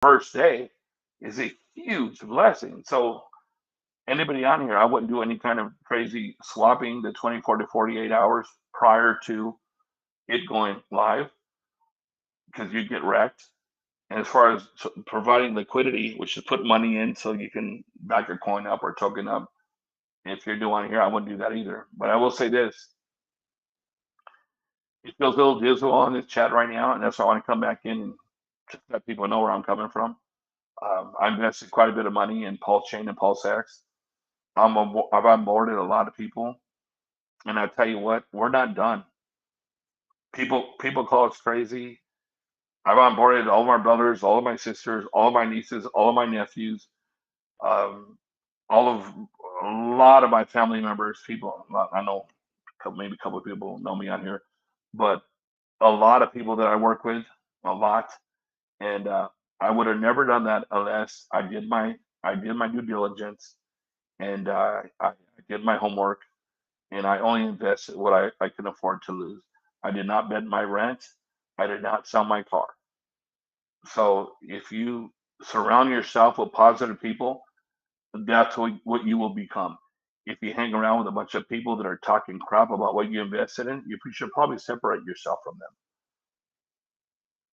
first day is a huge blessing. So anybody on here, I wouldn't do any kind of crazy swapping the 24 to 48 hours prior to it going live because you get wrecked. And as far as providing liquidity, which is put money in so you can back your coin up or token up, if you're doing here, I wouldn't do that either. But I will say this: it feels a little dismal on this chat right now, and that's why I want to come back in and just let people know where I'm coming from. I invested quite a bit of money in Pulsechain and PulseX. I've onboarded a lot of people, and I tell you what, we're not done. People call us crazy. I've onboarded all of my brothers, all of my sisters, all of my nieces, all of my nephews, um, all of a lot of my family members. People I know, maybe a couple of people know me on here, but a lot of people that I work with, a lot, and I would have never done that unless I did my due diligence and I did my homework and I only invested what I can afford to lose. I did not bet my rent. I did not sell my car. So if you surround yourself with positive people, that's what you will become. If you hang around with a bunch of people that are talking crap about what you invested in, you should probably separate yourself from them.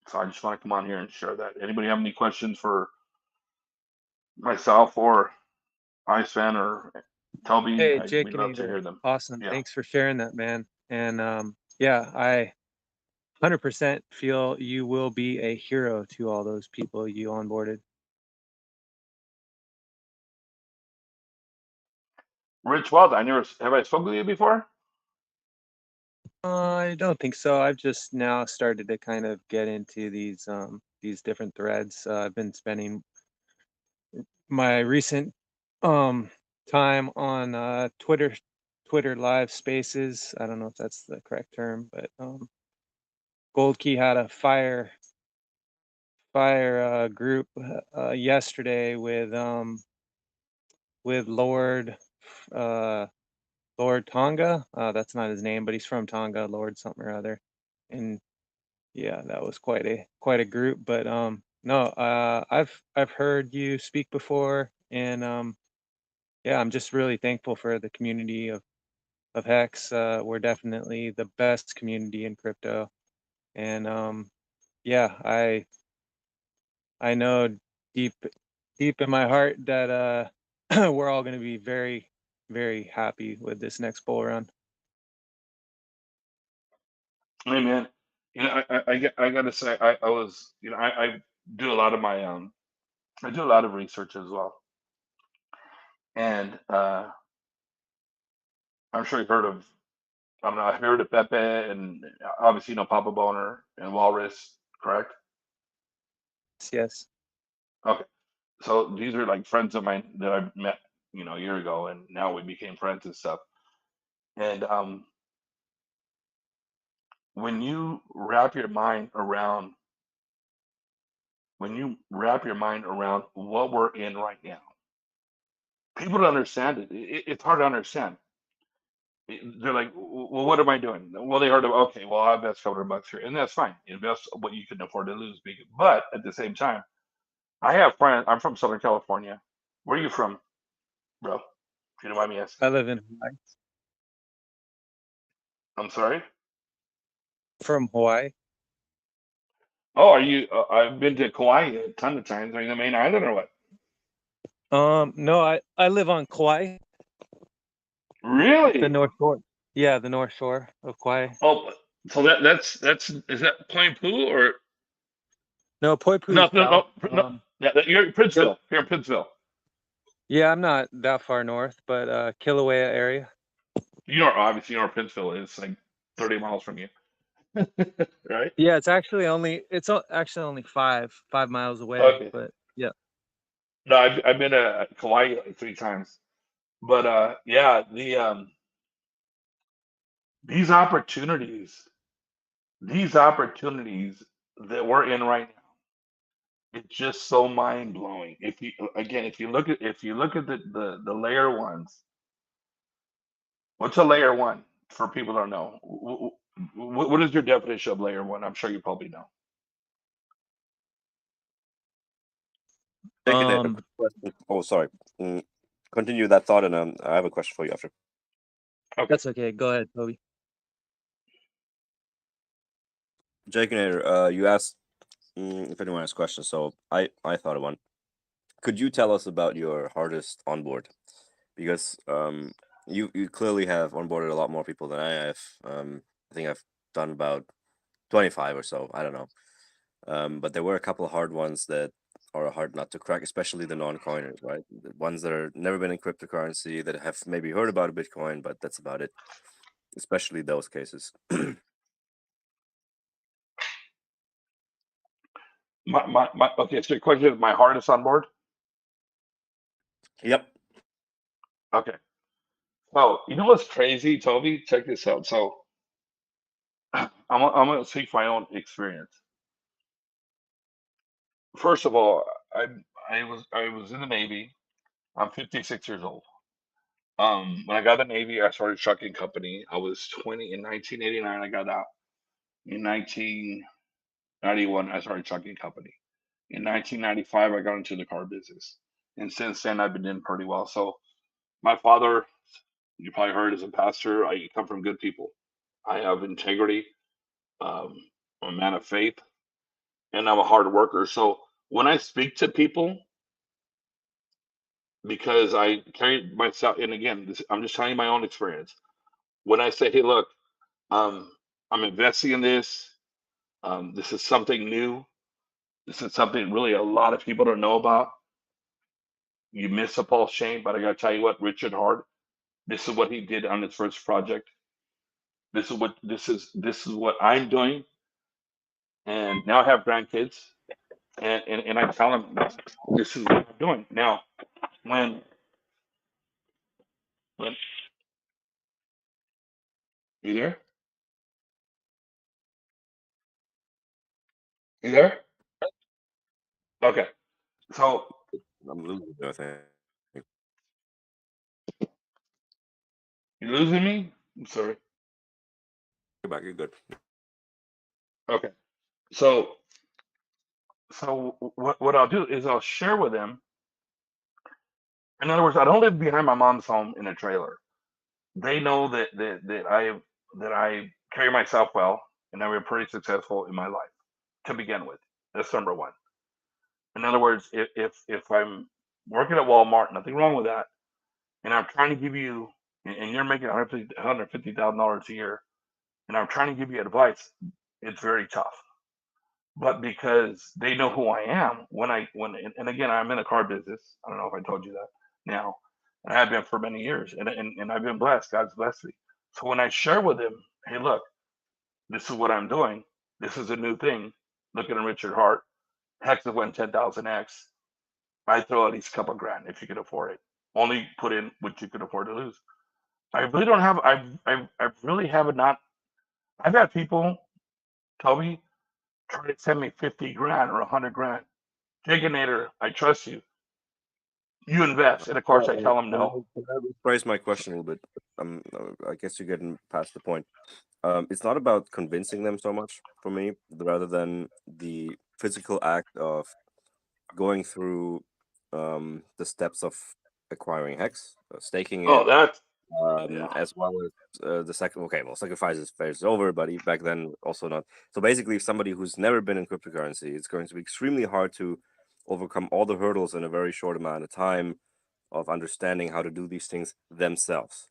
So I just want to come on here and share that. Anybody have any questions for myself or Iceman or Toby? Hey, Jake We'd and love to Abel. hear them. Awesome. Yeah. Thanks for sharing that, man. And yeah, I 100% feel you will be a hero to all those people you onboarded. Rich Wealth, have I spoken with you before? I don't think so. I've just now started to kind of get into these different threads. I've been spending my recent um time on Twitter live spaces. I don't know if that's the correct term, but Gold Key had a fire group yesterday with Lord uh Lord Tonga. That's not his name, but he's from Tonga, Lord something or other. And yeah, that was quite a group. But no, I've heard you speak before, and yeah, I'm just really thankful for the community of Hex. We're definitely the best community in crypto. And yeah, I know deep deep in my heart that we're all going to be very, very happy with this next bull run. Hey man, I gotta say I was I do a lot of my I do a lot of research as well, and I'm sure you've heard of I don't know I've heard of Pepe and obviously Papa Boner and Walrus, correct? Yes. Okay, so these are like friends of mine that I met a year ago, and now we became friends and stuff. And when you wrap your mind around what we're in right now, people don't understand it. It's hard to understand. They're like, well, what am I doing? Well, they heard of, okay, well, I invest $100 here, and that's fine. Invest what you can afford to lose. But at the same time, I have friends. I'm from Southern California. Where are you from, bro? If you don't mind me I asking. live in Hawaii. I'm sorry. From Hawaii. Oh, are you? I've been to Kauai a ton of times. Are you the main island or what? No, I live on Kauai, the Really? North Shore. Yeah, the North Shore of Kauai. Oh, so that's is that Point Poo or No, Poipu no is no south. no no? Yeah, you're in Kil- Princeville. You're in Princeville. yeah, I'm not that far north, but Kilauea area. You know, obviously, you know where Princeville is, like 30 miles from you, right? Yeah, actually only 5 miles away, Okay. but yeah. No, I've been to Kauai like 3 times, but yeah, these opportunities, these opportunities that we're in right now, it's just so mind blowing. If you look at the layer ones, what's a layer one for people that don't know? What is your definition of layer one? I'm sure you probably know. Oh, sorry. Continue that thought, and I have a question for you after. Okay. That's okay. Go ahead, Toby. Jaconator, you asked if anyone has questions, so I thought of one. Could you tell us about your hardest onboard? Because you clearly have onboarded a lot more people than I have. I think I've done about 25 or so. I don't know. But there were a couple of hard ones that are hard not to crack, especially the non-coiners, right? The ones that are never been in cryptocurrency, that have maybe heard about a Bitcoin, but that's about it. Especially those cases. Okay, so your question is my hardest on board? Yep. Okay. So you know what's crazy, Toby? Check this out. So I'm gonna speak from my own experience. First of all, I was in the Navy. I'm 56 years old. When I got the Navy, I started a trucking company. I was 20 in 1989. I got out. In 1991, I started a trucking company. In 1995, I got into the car business, and since then, I've been doing pretty well. So my father, you probably heard, is a pastor. I come from good people. I have integrity. Um, I'm a man of faith, and I'm a hard worker. So when I speak to people, because I carry myself, and again, I'm just telling you my own experience. When I say, "Hey, look, I'm investing in this. This is something new. This is something really a lot of people don't know about. You miss a Pulsechain, but I gotta tell you what, Richard Hart, this is what he did on his first project. This is what I'm doing, and now I have grandkids, and I tell them this is what I'm doing. Now, when when you there, you there? Okay, so I'm losing you, I think. you losing me? I'm sorry. You're back. You're good. Okay, so what I'll do is I'll share with them. In other words, I don't live behind my mom's home in a trailer. They know that I carry myself well and I've been pretty successful in my life to begin with. That's number one. In other words, if I'm working at Walmart, nothing wrong with that, and I'm trying to give you, and you're making $150,000 a year, and I'm trying to give you advice, it's very tough. But because they know who I am, and again, I'm in the car business. I don't know if I told you that now. And I have been for many years, and I've been blessed. God's blessed me. So when I share with them, hey, look, this is what I'm doing. This is a new thing. Looking at Richard Hart, Hex has went 10,000x. I throw at least a couple grand if you can afford it. Only put in what you can afford to lose. I really don't have. I really have not. I've had people tell me try to send me 50 grand or 100 grand. Jaconator, I trust you. You invest, and of course I tell them no. Can I rephrase my question a little bit? I guess you're getting past the point. It's not about convincing them so much for me, rather than the physical act of going through the steps of acquiring Hex, staking Oh, it, that yeah. as well as the second. Okay, well, sacrifice is over, but back then also not. So basically, if somebody who's never been in cryptocurrency, it's going to be extremely hard to overcome all the hurdles in a very short amount of time of understanding how to do these things themselves.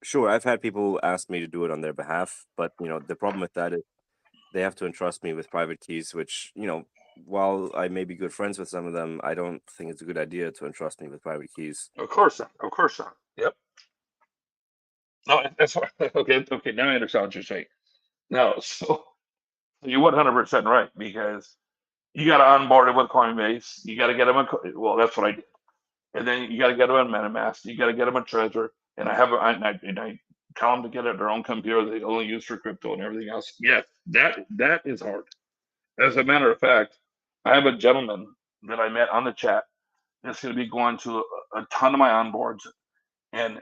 Sure, I've had people ask me to do it on their behalf, but the problem with that is they have to entrust me with private keys, which while I may be good friends with some of them, I don't think it's a good idea to entrust me with private keys. Of course not. Of course not. Yep. No, that's why. Okay. Okay. Now I understand what you're saying. No, so you're 100% right because you got to onboard it with Coinbase. You got to get them well. That's what I did, and then you got to get them on MetaMask. You got to get them a Trezor, and I tell them to get it their own computer they only use for crypto and everything else. Yes, that is hard. As a matter of fact, I have a gentleman that I met on the chat that's going to be going to a ton of my onboards and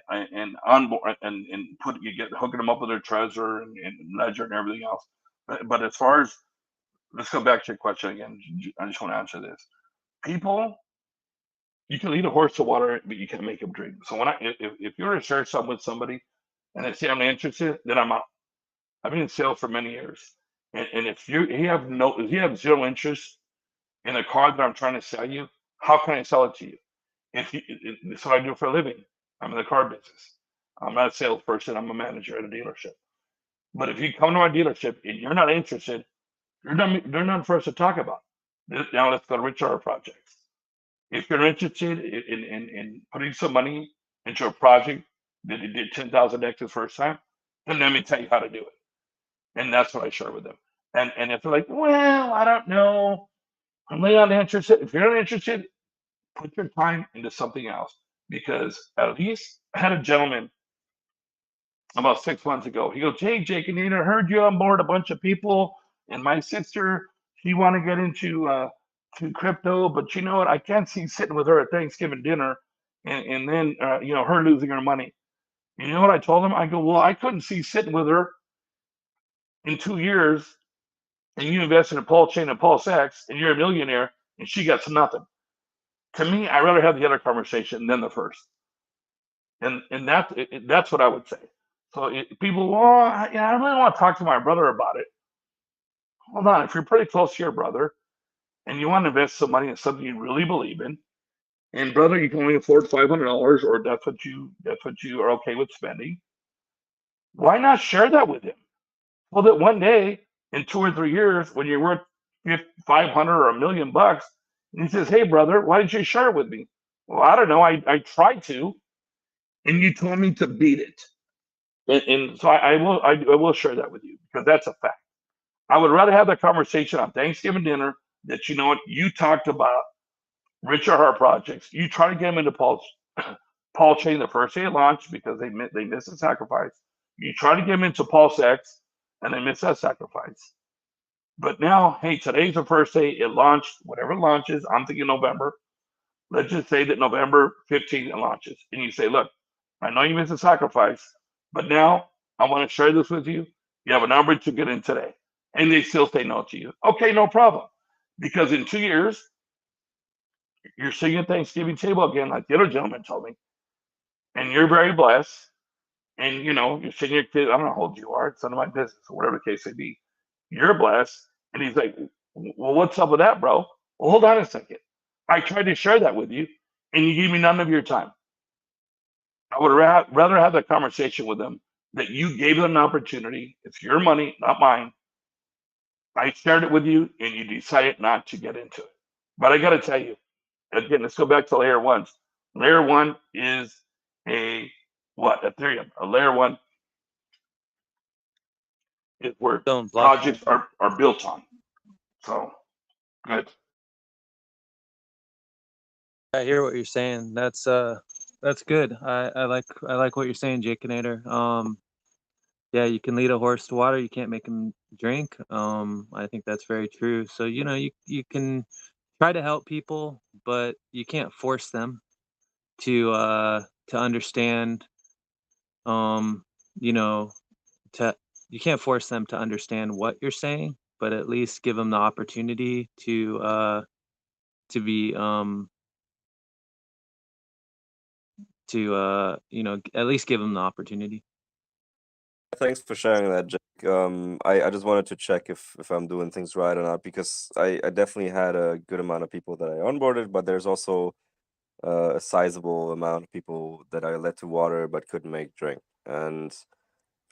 onboard and put you get hooking them up with their Trezor and Ledger and everything else. But as far as let's go back to your question again. I just want to answer this. People You can lead a horse to water, but you can't make him drink. So when if you're to share something with somebody and they say I'm not interested, then I'm out. I've been in sales for many years, and if you have zero interest in a car that I'm trying to sell you, how can I sell it to you? It's what I do for a living. I'm in the car business. I'm not a salesperson. I'm a manager at a dealership. But if you come to my dealership and you're not interested, they're not for us to talk about. Now let's go to Richard projects. If you're interested in putting some money into a project that you did 10,000x the first time, then let me tell you how to do it. And that's what I share with them. And if they're like, well, I don't know, I'm really not interested. If you're not interested, put your time into something else. Because at least I had a gentleman about 6 months ago. He goes, hey, Jake, and I heard you on board a bunch of people, and my sister, she want to get into to crypto, but you know what? I can't see sitting with her at Thanksgiving dinner, and then her losing her money. You know what I told him? I go, well, I couldn't see sitting with her in 2 years, and you invested in Pulsechain and PulseX, and you're a millionaire, and she gets nothing. To me, I'd rather have the other conversation than the first, and that's what I would say. So people, well, I don't really want to talk to my brother about it. Hold on, if you're pretty close to your brother and you want to invest some money in something you really believe in, and brother, you can only afford $500, or that's what you are okay with spending. Why not share that with him? Well, that one day in 2 or 3 years, when you're worth 500 or $1,000,000, and he says, "Hey, brother, why didn't you share it with me?" Well, I don't know. I tried to, and you told me to beat it. And so I will share that with you because that's a fact. I would rather have that conversation on Thanksgiving dinner that you know what you talked about Richard Hart projects. You try to get them into Pulsechain the first day it launched because they missed the sacrifice. You try to get them into PulseX and they missed that sacrifice. But now, hey, today's the first day it launched. Whatever it launches, I'm thinking November. Let's just say that November 15th it launches, and you say, look, I know you missed the sacrifice, but now I want to share this with you. You have an opportunity to get in today, and they still say no to you. Okay, no problem, because in 2 years you're sitting at Thanksgiving table again, like the other gentleman told me, and you're very blessed. And you're sitting your kid. I don't know how old you are. It's none of my business, or whatever the case may be. You're blessed, and he's like, "Well, what's up with that, bro?" Well, hold on a second. I tried to share that with you, and you gave me none of your time. I would rather have that conversation with them that you gave them an opportunity. It's your money, not mine. I shared it with you, and you decided not to get into it. But I got to tell you, again, let's go back to layer one. Layer one is a what? Ethereum. A layer one is where Stone projects blockchain. are built on. So good. I hear what you're saying. That's good. I like what you're saying, Jakeinator. Yeah, you can lead a horse to water, you can't make him drink. I think that's very true. So you can try to help people, but you can't force them to understand. Um, you know, to you can't force them to understand what you're saying, but at least give them the opportunity to be at least give them the opportunity. Thanks for sharing that, Jake. I just wanted to check if I'm doing things right or not, because I definitely had a good amount of people that I onboarded, but there's also a sizable amount of people that I let to water but couldn't make drink. And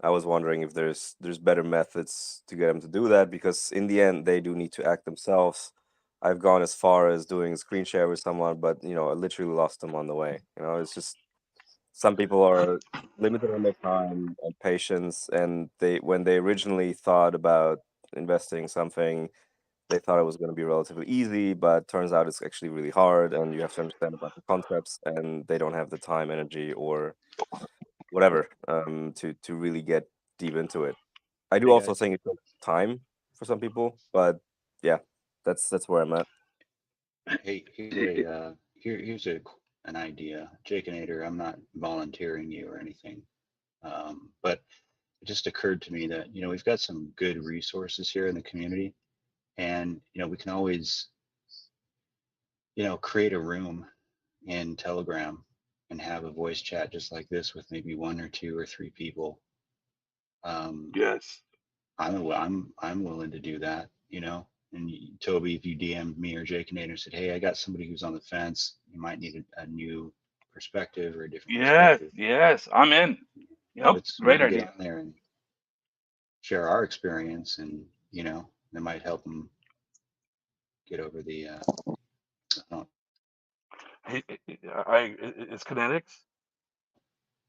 I was wondering if there's better methods to get them to do that, because in the end they do need to act themselves. I've gone as far as doing a screen share with someone, but I literally lost them on the way. It's just some people are limited on their time and patience, and when they originally thought about investing something, they thought it was going to be relatively easy, but turns out it's actually really hard, and you have to understand about the concepts, and they don't have the time, energy, or whatever to really get deep into it. I do Hey also guys. think it takes time for some people, but yeah, that's where I'm at. Hey, here's an idea, Jakeinator. I'm not volunteering you or anything, but it just occurred to me that we've got some good resources here in the community, and we can always create a room in Telegram and have a voice chat just like this with maybe 1 or 2 or 3 people. Yes. I'm willing to do that, you know. And Toby, if you DM'd me or Jake and said, hey, I got somebody who's on the fence, you might need a new perspective or a different perspective. Yes, I'm in. Yep, We great can idea. get on there and share our experience, and you know, that might help them get over the hump. It's kinetics.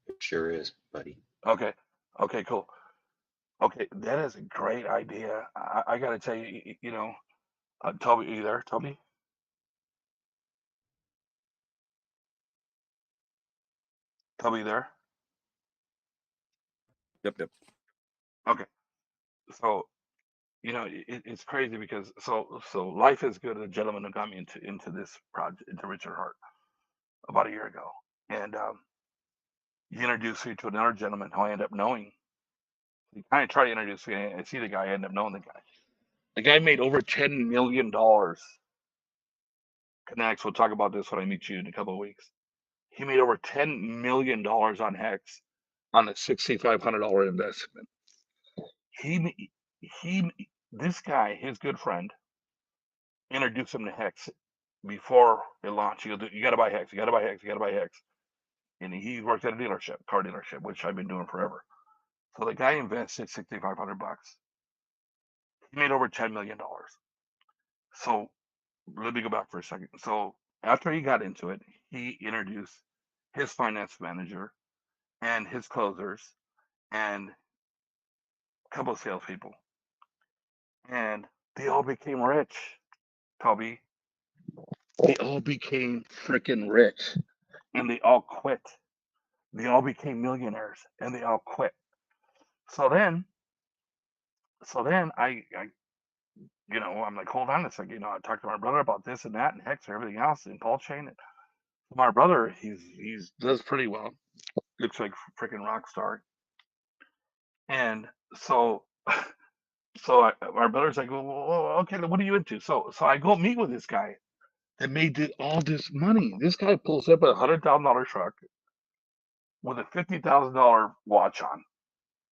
It sure is, buddy. Okay, cool. Okay, that is a great idea. I got to tell you, you know, Toby, are you there, Toby? Toby, there? Yep. Okay, so you know, it's crazy because so life is good. A gentleman who got me into this project, into Richard Hart, about a year ago, and he introduced me to another gentleman who I ended up knowing. He kind of tried to introduce me. I see the guy. I ended up knowing the guy. The guy made over $10 million. Connects. We'll talk about this when I meet you in a couple of weeks. He made over $10 million on Hex on a $6,500 investment. This guy, his good friend, introduced him to Hex before it launched. He goes, you got to buy Hex. You got to buy Hex. You got to buy Hex. And he worked at a dealership, car dealership, which I've been doing forever. So the guy invested $6,500. He made over $10 million. So let me go back for a second. So after he got into it, he introduced his finance manager and his closers and a couple of salespeople, and they all became rich. Toby, they all became freaking rich, and they all quit. They all became millionaires, and they all quit. So then, I you know, I'm like, hold on a second. You know, I talked to my brother about this and that and Hex and everything else and Pulsechain. And my brother, he's does pretty well. Looks like freaking rock star. And so my brother's like, well, okay, what are you into? So I go meet with this guy that made all this money. This guy pulls up a $100,000 truck with a $50,000 watch on.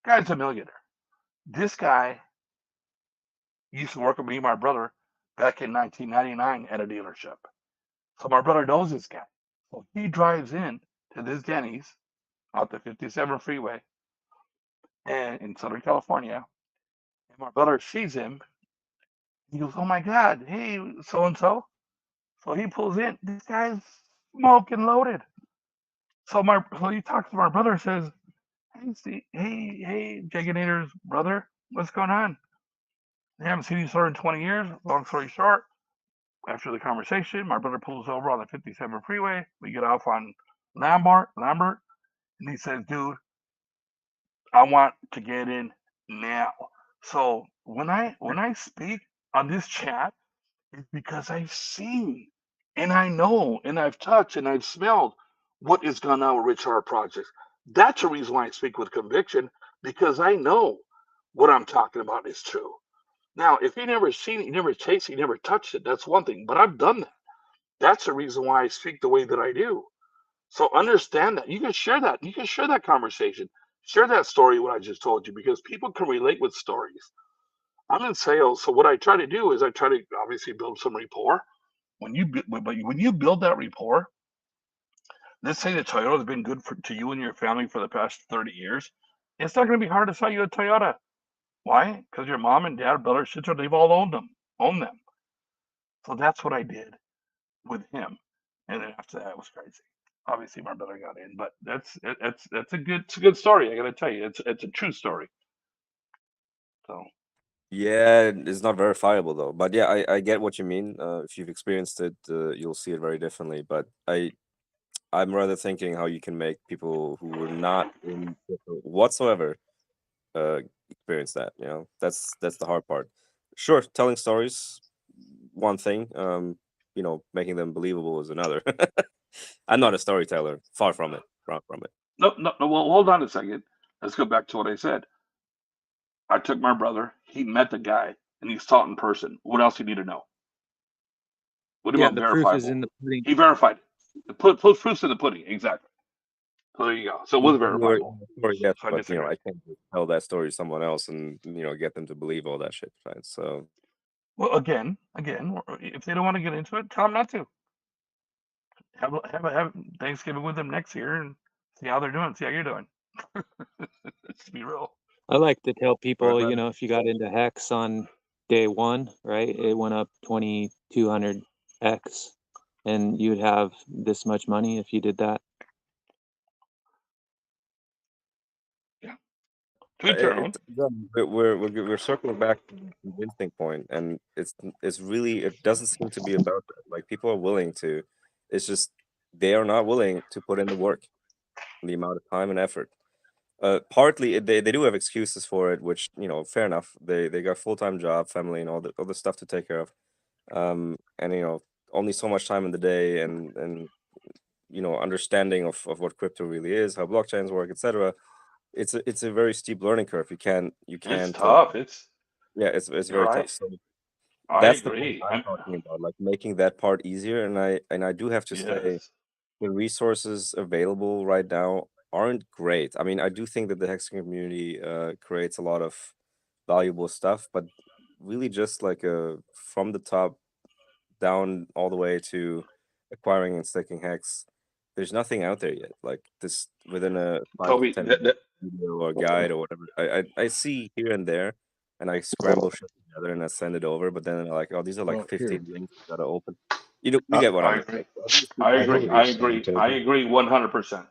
Guy's a millionaire. This guy used to work with me and my brother back in 1999 at a dealership. So my brother knows this guy. So he drives in to this Denny's out the 57 freeway and in Southern California. And my brother sees him. He goes, oh my God, hey, so and so. So he pulls in. This guy's smoking loaded. So he talks to my brother, says, hey, Steve, hey, Jaginator's brother, what's going on? They haven't seen each other in 20 years. Long story short, after the conversation, my brother pulls over on the 57 freeway. We get off on Lambert, and he says, dude, I want to get in now. So when I speak on this chat, it's because I've seen and I know and I've touched and I've smelled what is going on with Rich Hart projects. That's the reason why I speak with conviction, because I know what I'm talking about is true. Now, if you never seen it, you never tasted it, you never touched it, that's one thing. But I've done that. That's the reason why I speak the way that I do. So understand that. You can share that. You can share that conversation. Share that story, what I just told you, because people can relate with stories. I'm in sales, so what I try to do is I try to obviously build some rapport. When you build that rapport, let's say the Toyota has been good to you and your family for the past 30 years, it's not going to be hard to sell you a Toyota. Why? Because your mom and dad, brother, sister, they've all owned them. So that's what I did with him, and then after that, it was crazy. Obviously, my brother got in, but that's a good story. I got to tell you, it's a true story. So Yeah, it's not verifiable though. But yeah, I get what you mean. If you've experienced it, you'll see it very differently. But I'm rather thinking how you can make people who were not in crypto whatsoever experience that. You know, that's the hard part. Sure, telling stories, one thing. You know, making them believable is another. I'm not a storyteller. Far from it. Far from it. no. Well, hold on a second. Let's go back to what I said. I took my brother. He met the guy, and he saw it in person. What else do you need to know? What Yeah, about the proof is verifiable? in the pudding. He verified it. Put proofs in the pudding, exactly. So there you go. So it was verifiable. Yes, So I but disagree. I can't just tell that story to someone else and get them to believe all that shit, right? So Well, again, if they don't want to get into it, tell them not to. Have Thanksgiving with them next year and see how they're doing. See how you're doing. Let's be real. I like to tell people, Right. if you got into Hex on day one, right, it went up 2,200x, and you'd have this much money if you did that. To each their own. We're circling back to the convincing point, and it's really, it doesn't seem to be about that. Like, people are willing to, it's just they are not willing to put in the work, the amount of time and effort. Partly they do have excuses for it, which fair enough. They got full-time job, family, and all the stuff to take care of, and only so much time in the day, and understanding of what crypto really is, how blockchains work, etc. It's a very steep learning curve. You can't It's tough. It's it's you're very right. tough. So I that's the point agree. I'm talking about, like making that part easier. And I do have to say, Yes. the resources available right now aren't great. I mean, I do think that the Hex community creates a lot of valuable stuff, but really just like from the top down all the way to acquiring and staking Hex, there's nothing out there yet. Like this within a 5 to Toby, 10 minute video or guide or whatever. I see here and there, and I scramble shit together and I send it over, but then I'm like, oh, these are like Well, 15 here, links I gotta open. You get what I I'm agree. saying. I I hear agree. what I you're saying, agree. I Toby. agree 100%.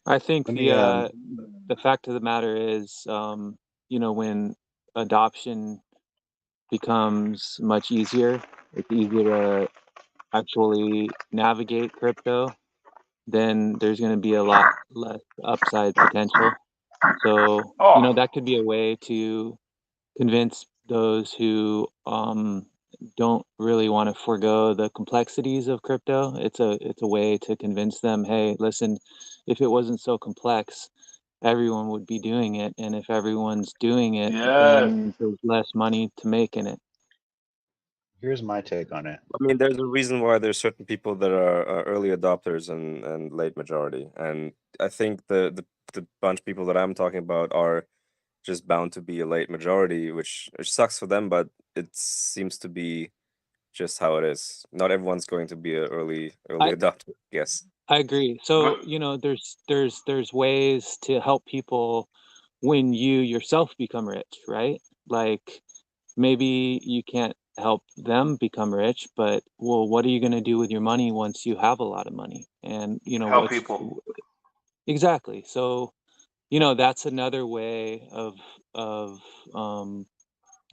I think Let me, the fact of the matter is, when adoption becomes much easier, it's easier to actually navigate crypto, then there's going to be a lot less upside potential. So, Oh, that could be a way to convince those who don't really want to forego the complexities of crypto. It's a way to convince them, hey, listen, if it wasn't so complex, everyone would be doing it, and if everyone's doing it, yes. then there's less money to make in it. here's my take on it. I mean, there's a reason why there's certain people that are early adopters and late majority, and I think the bunch of people that I'm talking about are just bound to be a late majority, which sucks for them, but it seems to be just how it is. Not everyone's going to be an early I adopter, I guess. I agree. But So, there's ways to help people when you yourself become rich, right? Like, maybe you can't help them become rich, but well, what are you going to do with your money once you have a lot of money? And help people. exactly. So, that's another way of um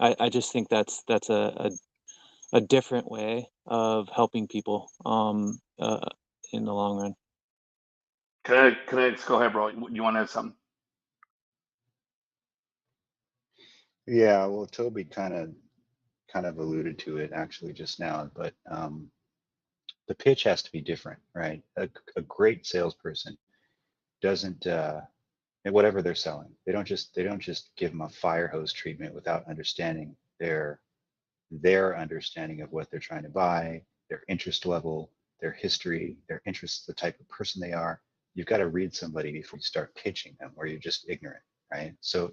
I just think that's a different way of helping people in the long run. Can I just go ahead, bro? You want to add something? Yeah, well, Toby kind of alluded to it actually just now, but the pitch has to be different, right? A great salesperson doesn't whatever they're selling, they don't just give them a fire hose treatment without understanding their understanding of what they're trying to buy, their interest level, their history, their interests, the type of person they are. You've got to read somebody before you start pitching them, or you're just ignorant, right? So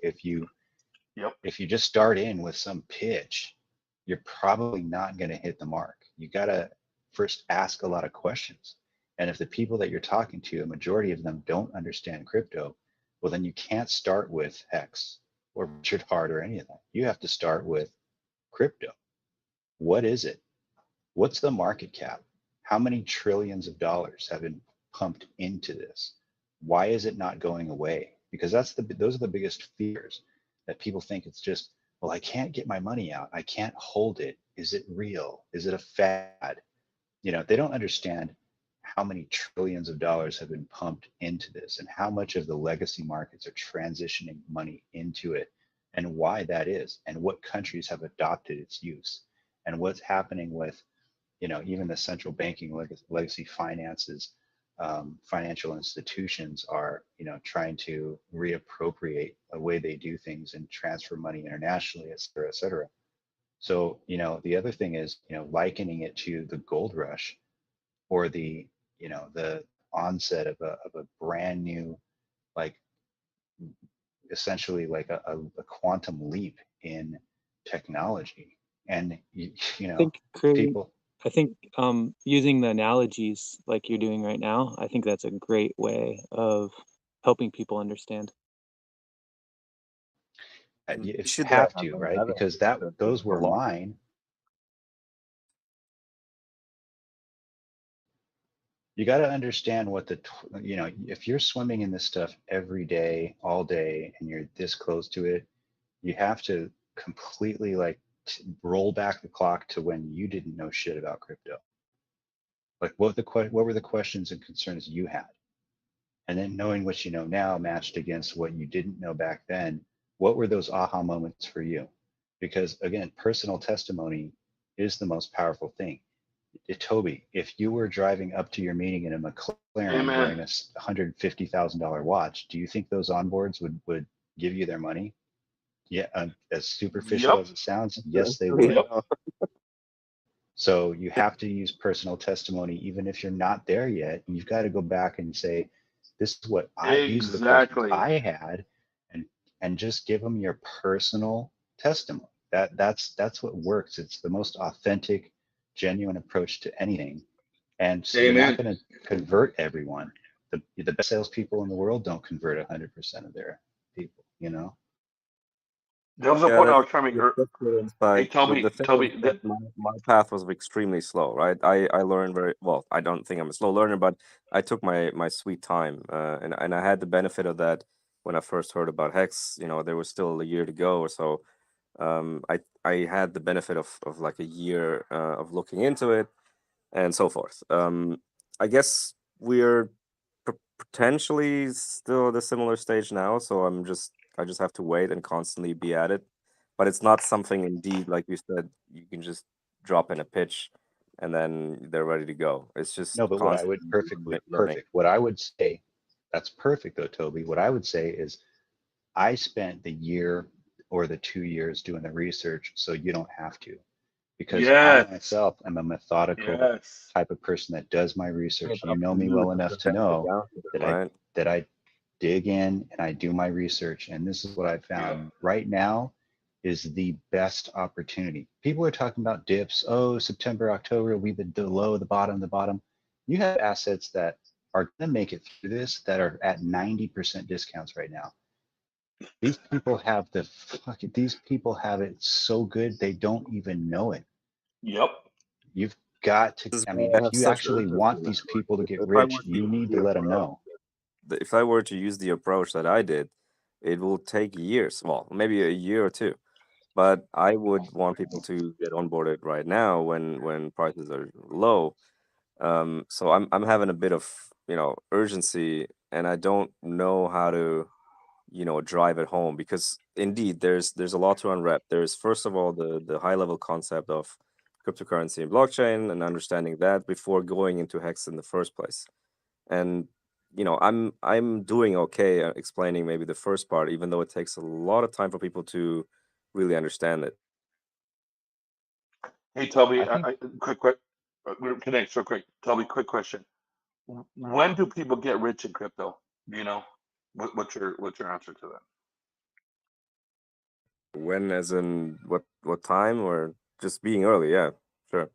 Yep. if you just start in with some pitch, you're probably not going to hit the mark. You got to first ask a lot of questions. And if the people that you're talking to, a majority of them don't understand crypto, well, then you can't start with Hex or Richard Hart or any of that. You have to start with crypto. What is it? What's the market cap? How many trillions of dollars have been pumped into this? Why is it not going away? Because those are the biggest fears, that people think it's just, well, I can't get my money out. I can't hold it. Is it real? Is it a fad? They don't understand how many trillions of dollars have been pumped into this and how much of the legacy markets are transitioning money into it, and why that is, and what countries have adopted its use, and what's happening with even the central banking legacy finances. Financial institutions are trying to reappropriate the way they do things and transfer money internationally, et cetera, et cetera. So the other thing is likening it to the gold rush or the you know, the onset of a brand new, like essentially like a quantum leap in technology. And you I know, think creating, people, I think using the analogies like you're doing right now, I think that's a great way of helping people understand. And you you should have have, to, right? Because that those a were lot. mine. You got to understand what the, you know, if you're swimming in this stuff every day, all day, and you're this close to it, you have to completely like roll back the clock to when you didn't know shit about crypto. Like what were the questions and concerns you had? And then knowing what you know now matched against what you didn't know back then, what were those aha moments for you? Because again, personal testimony is the most powerful thing. Toby, if you were driving up to your meeting in a McLaren wearing a $150,000 watch, do you think those onboards would give you their money? Yeah, as superficial Yep. as it sounds, yes, they would. Yep. So you have to use personal testimony, even if you're not there yet. You've got to go back and say, this is what these are the questions Exactly. I had, and just give them your personal testimony. That's what works. It's the most authentic, genuine approach to anything. And so you're not going to convert everyone. The best salespeople in the world don't convert 100% of their people, you know? There was a Yeah, point I that's was trying to make. frustrating. Hey, The thing is Toby, that my path was extremely slow, right? I learned very well. I don't think I'm a slow learner, but I took my sweet time, and I had the benefit of that when I first heard about Hex. You know, there was still a year to go or so. I had the benefit of like a year of looking into it and so forth. I guess we're potentially still at a similar stage now, so I just have to wait and constantly be at it. But it's not something, indeed, like you said, you can just drop in a pitch and then they're ready to go. It's just No, but what I would constantly learning. perfect. What I would say, that's perfect though, Toby. What I would say is I spent the year or the 2 years doing the research so you don't have to, because I yes, myself am a methodical yes. type of person that does my research. It's You up know to me you well to enough to present the know downside, that right? I dig in and I do my research. And this is what I Yep. found right now is the best opportunity. People are talking about dips. Oh, September, October, we've been below the bottom, the bottom. You have assets that are going to make it through this that are at 90% discounts right now. These people have these people have it so good they don't even know it. Yep. You've got to, This is I mean, why I if have you such actually urgency want now. these people to get If I rich, were to you use need the to let them approach, know. if I were to use the approach that I did, it will take years. Well, maybe a year or two. But I would want people to get onboarded right now when prices are low. So I'm having a bit of, you know, urgency, and I don't know how to, you know, drive it home, because indeed there's a lot to unwrap. There's, first of all, the high level concept of cryptocurrency and blockchain and understanding that before going into Hex in the first place. And you know, I'm doing okay explaining maybe the first part, even though it takes a lot of time for people to really understand it. Hey, Toby, I think quick, connect real quick. Toby, quick question. When do people get rich in crypto? Do you know? What's your answer to that? When, as in what time, or just being early? Yeah, sure.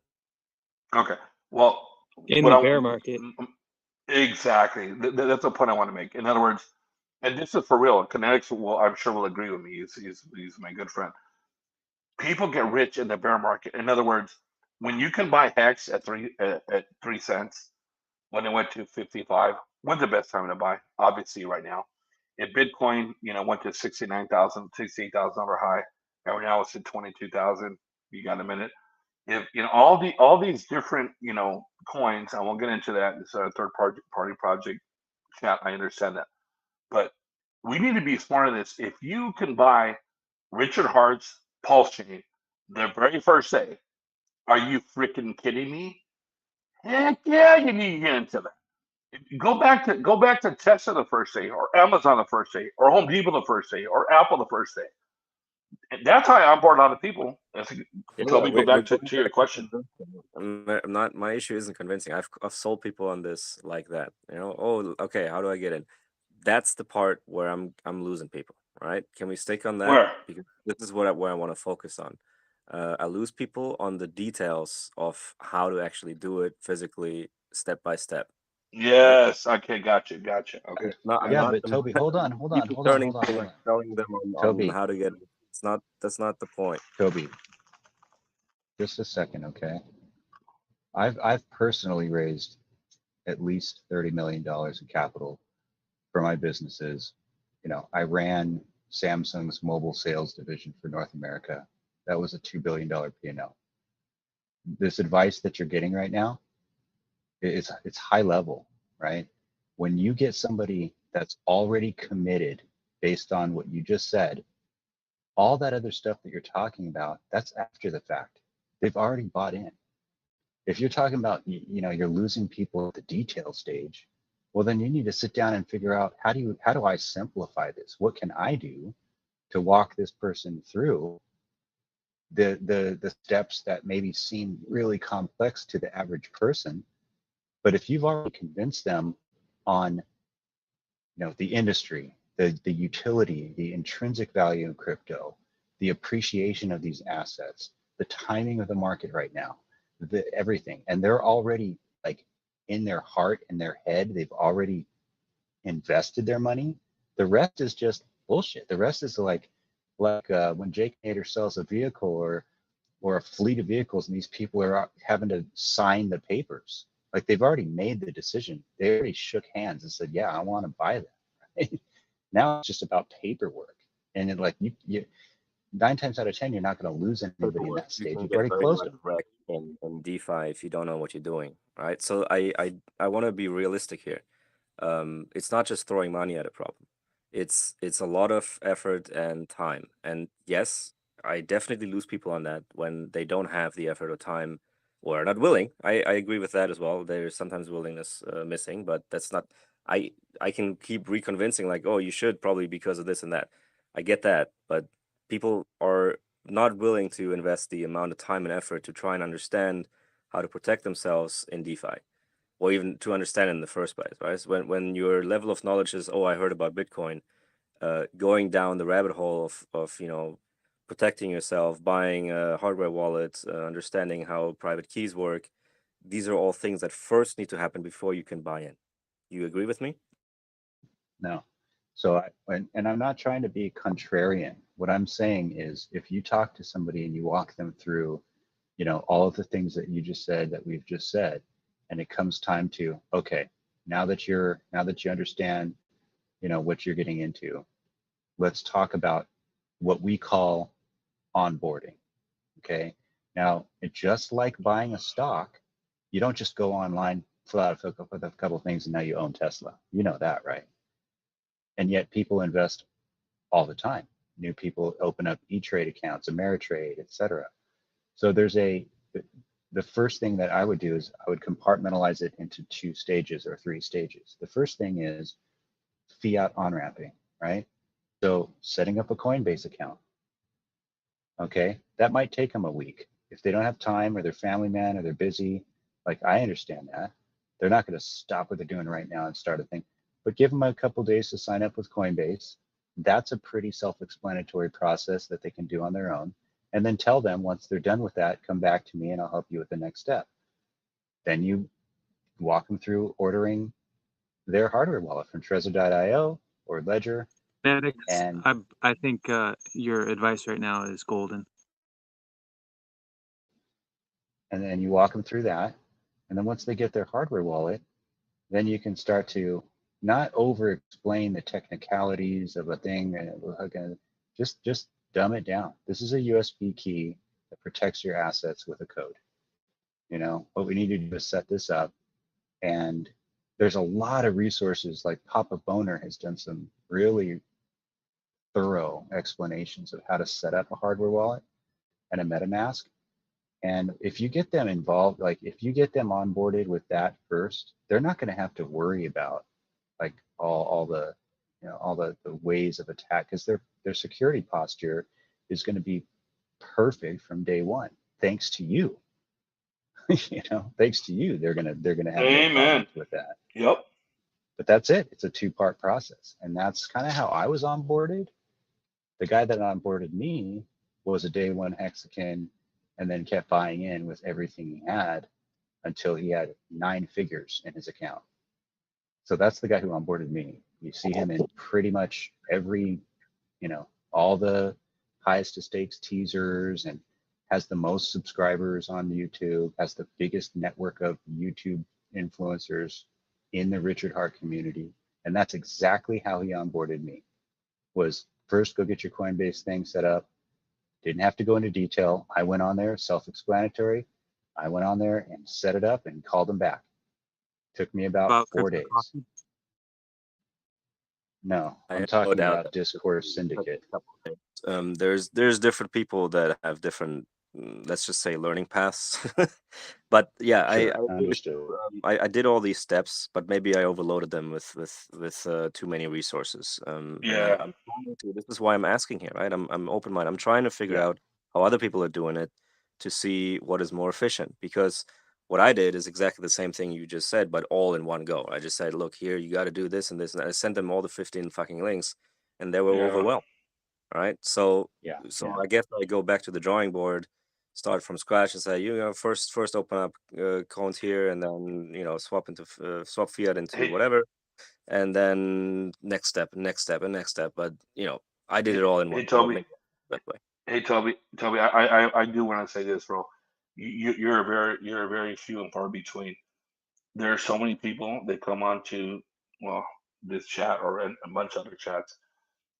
Okay. Well, In what the I bear market, exactly that's the point I want to make. In other words, and this is for real. Kinetics will, I'm sure, will agree with me. He's my good friend. People get rich in the bear market. In other words, when you can buy Hex at 3 cents, when it went to 55, when's the best time to buy? Obviously, right now. If Bitcoin, went to 69,000, 68,000 over high, and right now it's at 22,000. You got a minute. If all these different coins, I won't get into that. It's a third party project chat. I understand that, but we need to be smart in this. If you can buy Richard Hart's Pulsechain the very first day, are you freaking kidding me? Heck yeah, you need to get into that. Go back to Tesla the first day, or Amazon the first day, or Home Depot the first day, or Apple the first day. that's how I onboard a lot of people. I think, Toby, go we're back to going your back question. I'm not. My issue isn't convincing. I've sold people on this like that. You know. Oh, okay. How do I get in? That's the part where I'm losing people. Right? Can we stick on that? Where? Because this is where I want to focus on. I lose people on the details of how to actually do it physically, step by step. Right? Yes. Okay. Gotcha. Okay. I'm Yeah, not but Toby, hold on. people turning to like telling them on Toby, how to get it. That's not the point. Toby, just a second, okay? I've personally raised at least $30 million in capital for my businesses. You know, I ran Samsung's mobile sales division for North America. That was a $2 billion P&L. This advice that you're getting right now, it's high level, right? When you get somebody that's already committed based on what you just said, all that other stuff that you're talking about, that's after the fact. They've already bought in. If you're talking about, you know, you're losing people at the detail stage, well, then you need to sit down and figure out how do I simplify this? What can I do to walk this person through the steps that maybe seem really complex to the average person? But if you've already convinced them on, you know, the industry, the utility, the intrinsic value in crypto, the appreciation of these assets, the timing of the market right now, everything, and they're already like in their heart and their head, they've already invested their money. The rest is just bullshit. The rest is like when Jake Nader sells a vehicle or a fleet of vehicles, and these people are having to sign the papers. Like they've already made the decision. They already shook hands and said, "Yeah, I want to buy that." Right? Now it's just about paperwork, and it, like you 9 times out of 10, you're not going to lose anybody in that You stage. can You've get already very closed much them. wrecked in DeFi if you don't know what you're doing, right? So I want to be realistic here. It's not just throwing money at a problem. It's a lot of effort and time. And yes, I definitely lose people on that when they don't have the effort or time or are not willing. I agree with that as well. There's sometimes willingness missing, but that's not. I can keep reconvincing like, oh, you should probably because of this and that. I get that, but people are not willing to invest the amount of time and effort to try and understand how to protect themselves in DeFi, or even to understand it in the first place, right? So when your level of knowledge is, oh, I heard about Bitcoin, going down the rabbit hole of protecting yourself, buying a hardware wallet, understanding how private keys work, these are all things that first need to happen before you can buy in. You agree with me? No. So and I'm not trying to be contrarian. What I'm saying is if you talk to somebody and you walk them through, you know, all of the things that you just said, that we've just said, and it comes time to, okay, now that you understand, you know, what you're getting into, let's talk about what we call onboarding. Okay. Now, just like buying a stock, you don't just go online, fill out a couple of things, and now you own Tesla. You know that, right? And yet people invest all the time. New people open up E-Trade accounts, Ameritrade, et cetera. So there's the first thing that I would do is I would compartmentalize it into 2 stages or 3 stages. The first thing is fiat on-ramping, right? So setting up a Coinbase account, okay? That might take them a week. If they don't have time or they're family man or they're busy, like I understand that. They're not gonna stop what they're doing right now and start a thing, but give them a couple days to sign up with Coinbase. That's a pretty self-explanatory process that they can do on their own. And then tell them once they're done with that, come back to me and I'll help you with the next step. Then you walk them through ordering their hardware wallet from Trezor.io or Ledger. And I think your advice right now is golden. And then you walk them through that. And then once they get their hardware wallet, then you can start to not over explain the technicalities of a thing and just dumb it down. This is a USB key that protects your assets with a code. You know, what we need to do is set this up. And there's a lot of resources, like Papa Boner has done some really thorough explanations of how to set up a hardware wallet and a MetaMask. And if you get them involved, like if you get them onboarded with that first, they're not going to have to worry about like all the, you know, all the ways of attack, because their security posture is going to be perfect from day one, thanks to you. You know, thanks to you, they're gonna have no problems with that. Yep. But that's it. It's a two-part process, and that's kind of how I was onboarded. The guy that onboarded me was a day one Hexakin, and then kept buying in with everything he had until he had 9 figures in his account. So that's the guy who onboarded me. You see him in pretty much every, you know, all the highest to stakes teasers, and has the most subscribers on YouTube, has the biggest network of YouTube influencers in the Richard Hart community. And that's exactly how he onboarded me. Was first go get your Coinbase thing set up. Didn't have to go into detail. I went on there, self-explanatory. I went on there and set it up and called him back. Took me about 4 days. No, I'm talking about Discourse Syndicate. There's different people that have different, let's just say, learning paths. But yeah, Sure, understood. I did all these steps, but maybe I overloaded them with too many resources. Yeah. I'm trying to, this is why I'm asking here, right? I'm open-minded. I'm trying to figure out how other people are doing it to see what is more efficient, because what I did is exactly the same thing you just said, but all in one go. I just said, look here, you got to do this and this, and I sent them all the 15 fucking links, and they were overwhelmed. Right. So I guess I go back to the drawing board, start from scratch, and say, you know, first open up accounts here, and then, you know, swap fiat into whatever, and then next step, and next step. But you know, I did it all in one go. That way. Hey Toby, I do want to say this, bro. You're very few and far between. There are so many people that come on to, well, this chat or a bunch of other chats,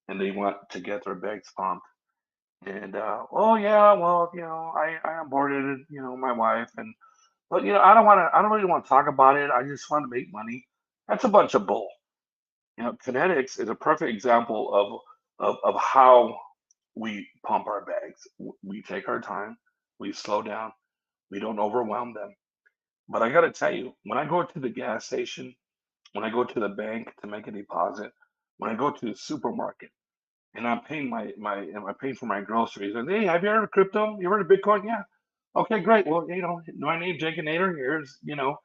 and they want to get their bags pumped. And oh yeah, well, you know, I onboarded, you know, my wife, and but you know, I don't really want to talk about it. I just want to make money. That's a bunch of bull. You know, Kinetics is a perfect example of how we pump our bags. We take our time, we slow down, we don't overwhelm them. But I got to tell you, when I go to the gas station, when I go to the bank to make a deposit, when I go to the supermarket, and I'm paying I'm paying for my groceries, and hey, have you heard of crypto? You heard of Bitcoin? Yeah. Okay, great. Well, you know, my name's Jake Nader. Here's, you know,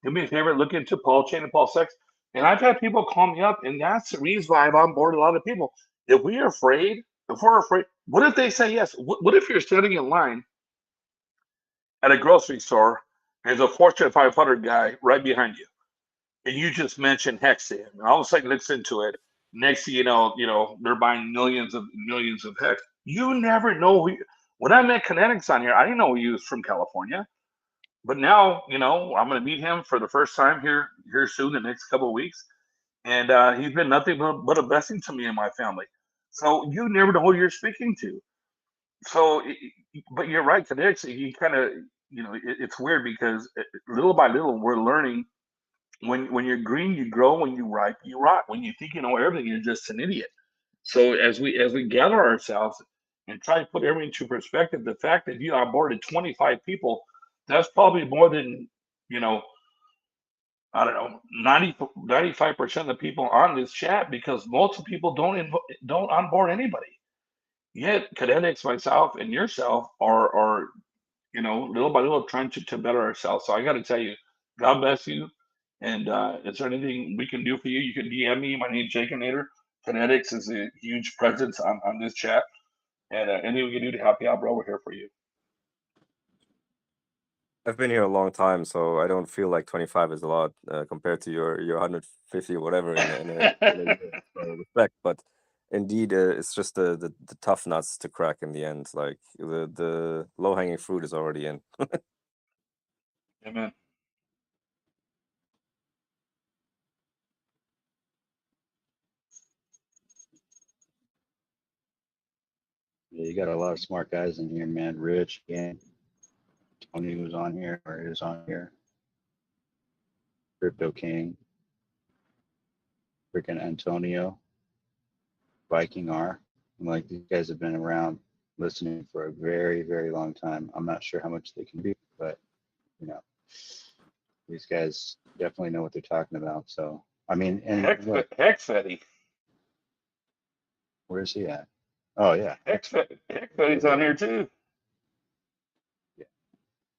do me a favor, look into Pulsechain and PulseX. And I've had people call me up, and that's the reason why I've onboarded a lot of people. If we're afraid, what if they say yes? What if you're standing in line at a grocery store and there's a Fortune 500 guy right behind you, and you just mentioned Hex to him, and all of a sudden looks into it. Next thing you know, they're buying millions of Hex. You never know when I met Kinetics on here, I didn't know he was from California. But now, you know, I'm going to meet him for the first time here soon, the next couple of weeks, and he's been nothing but a blessing to me and my family. So you never know who you're speaking to. So, but you're right, Kinetics. You kind of, you know, it's weird because little by little we're learning. When you're green, you grow. When you ripe, you rot. When you think you know everything, you're just an idiot. So as we gather ourselves and try to put everything into perspective, the fact that you onboarded 25 people, that's probably more than, you know, I don't know, 95% of the people on this chat, because most of the people don't onboard anybody. Yet Kinetics, myself, and yourself are, you know, little by little trying to better ourselves. So I got to tell you, God bless you. And is there anything we can do for you? You can DM me. My name's Jake Nader. Kinetics is a huge presence on this chat. And anything we can do to help you out, bro, we're here for you. I've been here a long time, so I don't feel like 25 is a lot compared to your 150 or whatever in a respect. But indeed, it's just the tough nuts to crack in the end. Like the low hanging fruit is already in. Amen. Yeah, you got a lot of smart guys in here, man. Rich, again, Tony was on here or is on here. Crypto King, freaking Antonio, Viking R. Like, these guys have been around listening for a very, very long time. I'm not sure how much they can do, but you know, these guys definitely know what they're talking about. So, I mean, and HEXradio. where's he at? Oh yeah. HEXradio is on here too.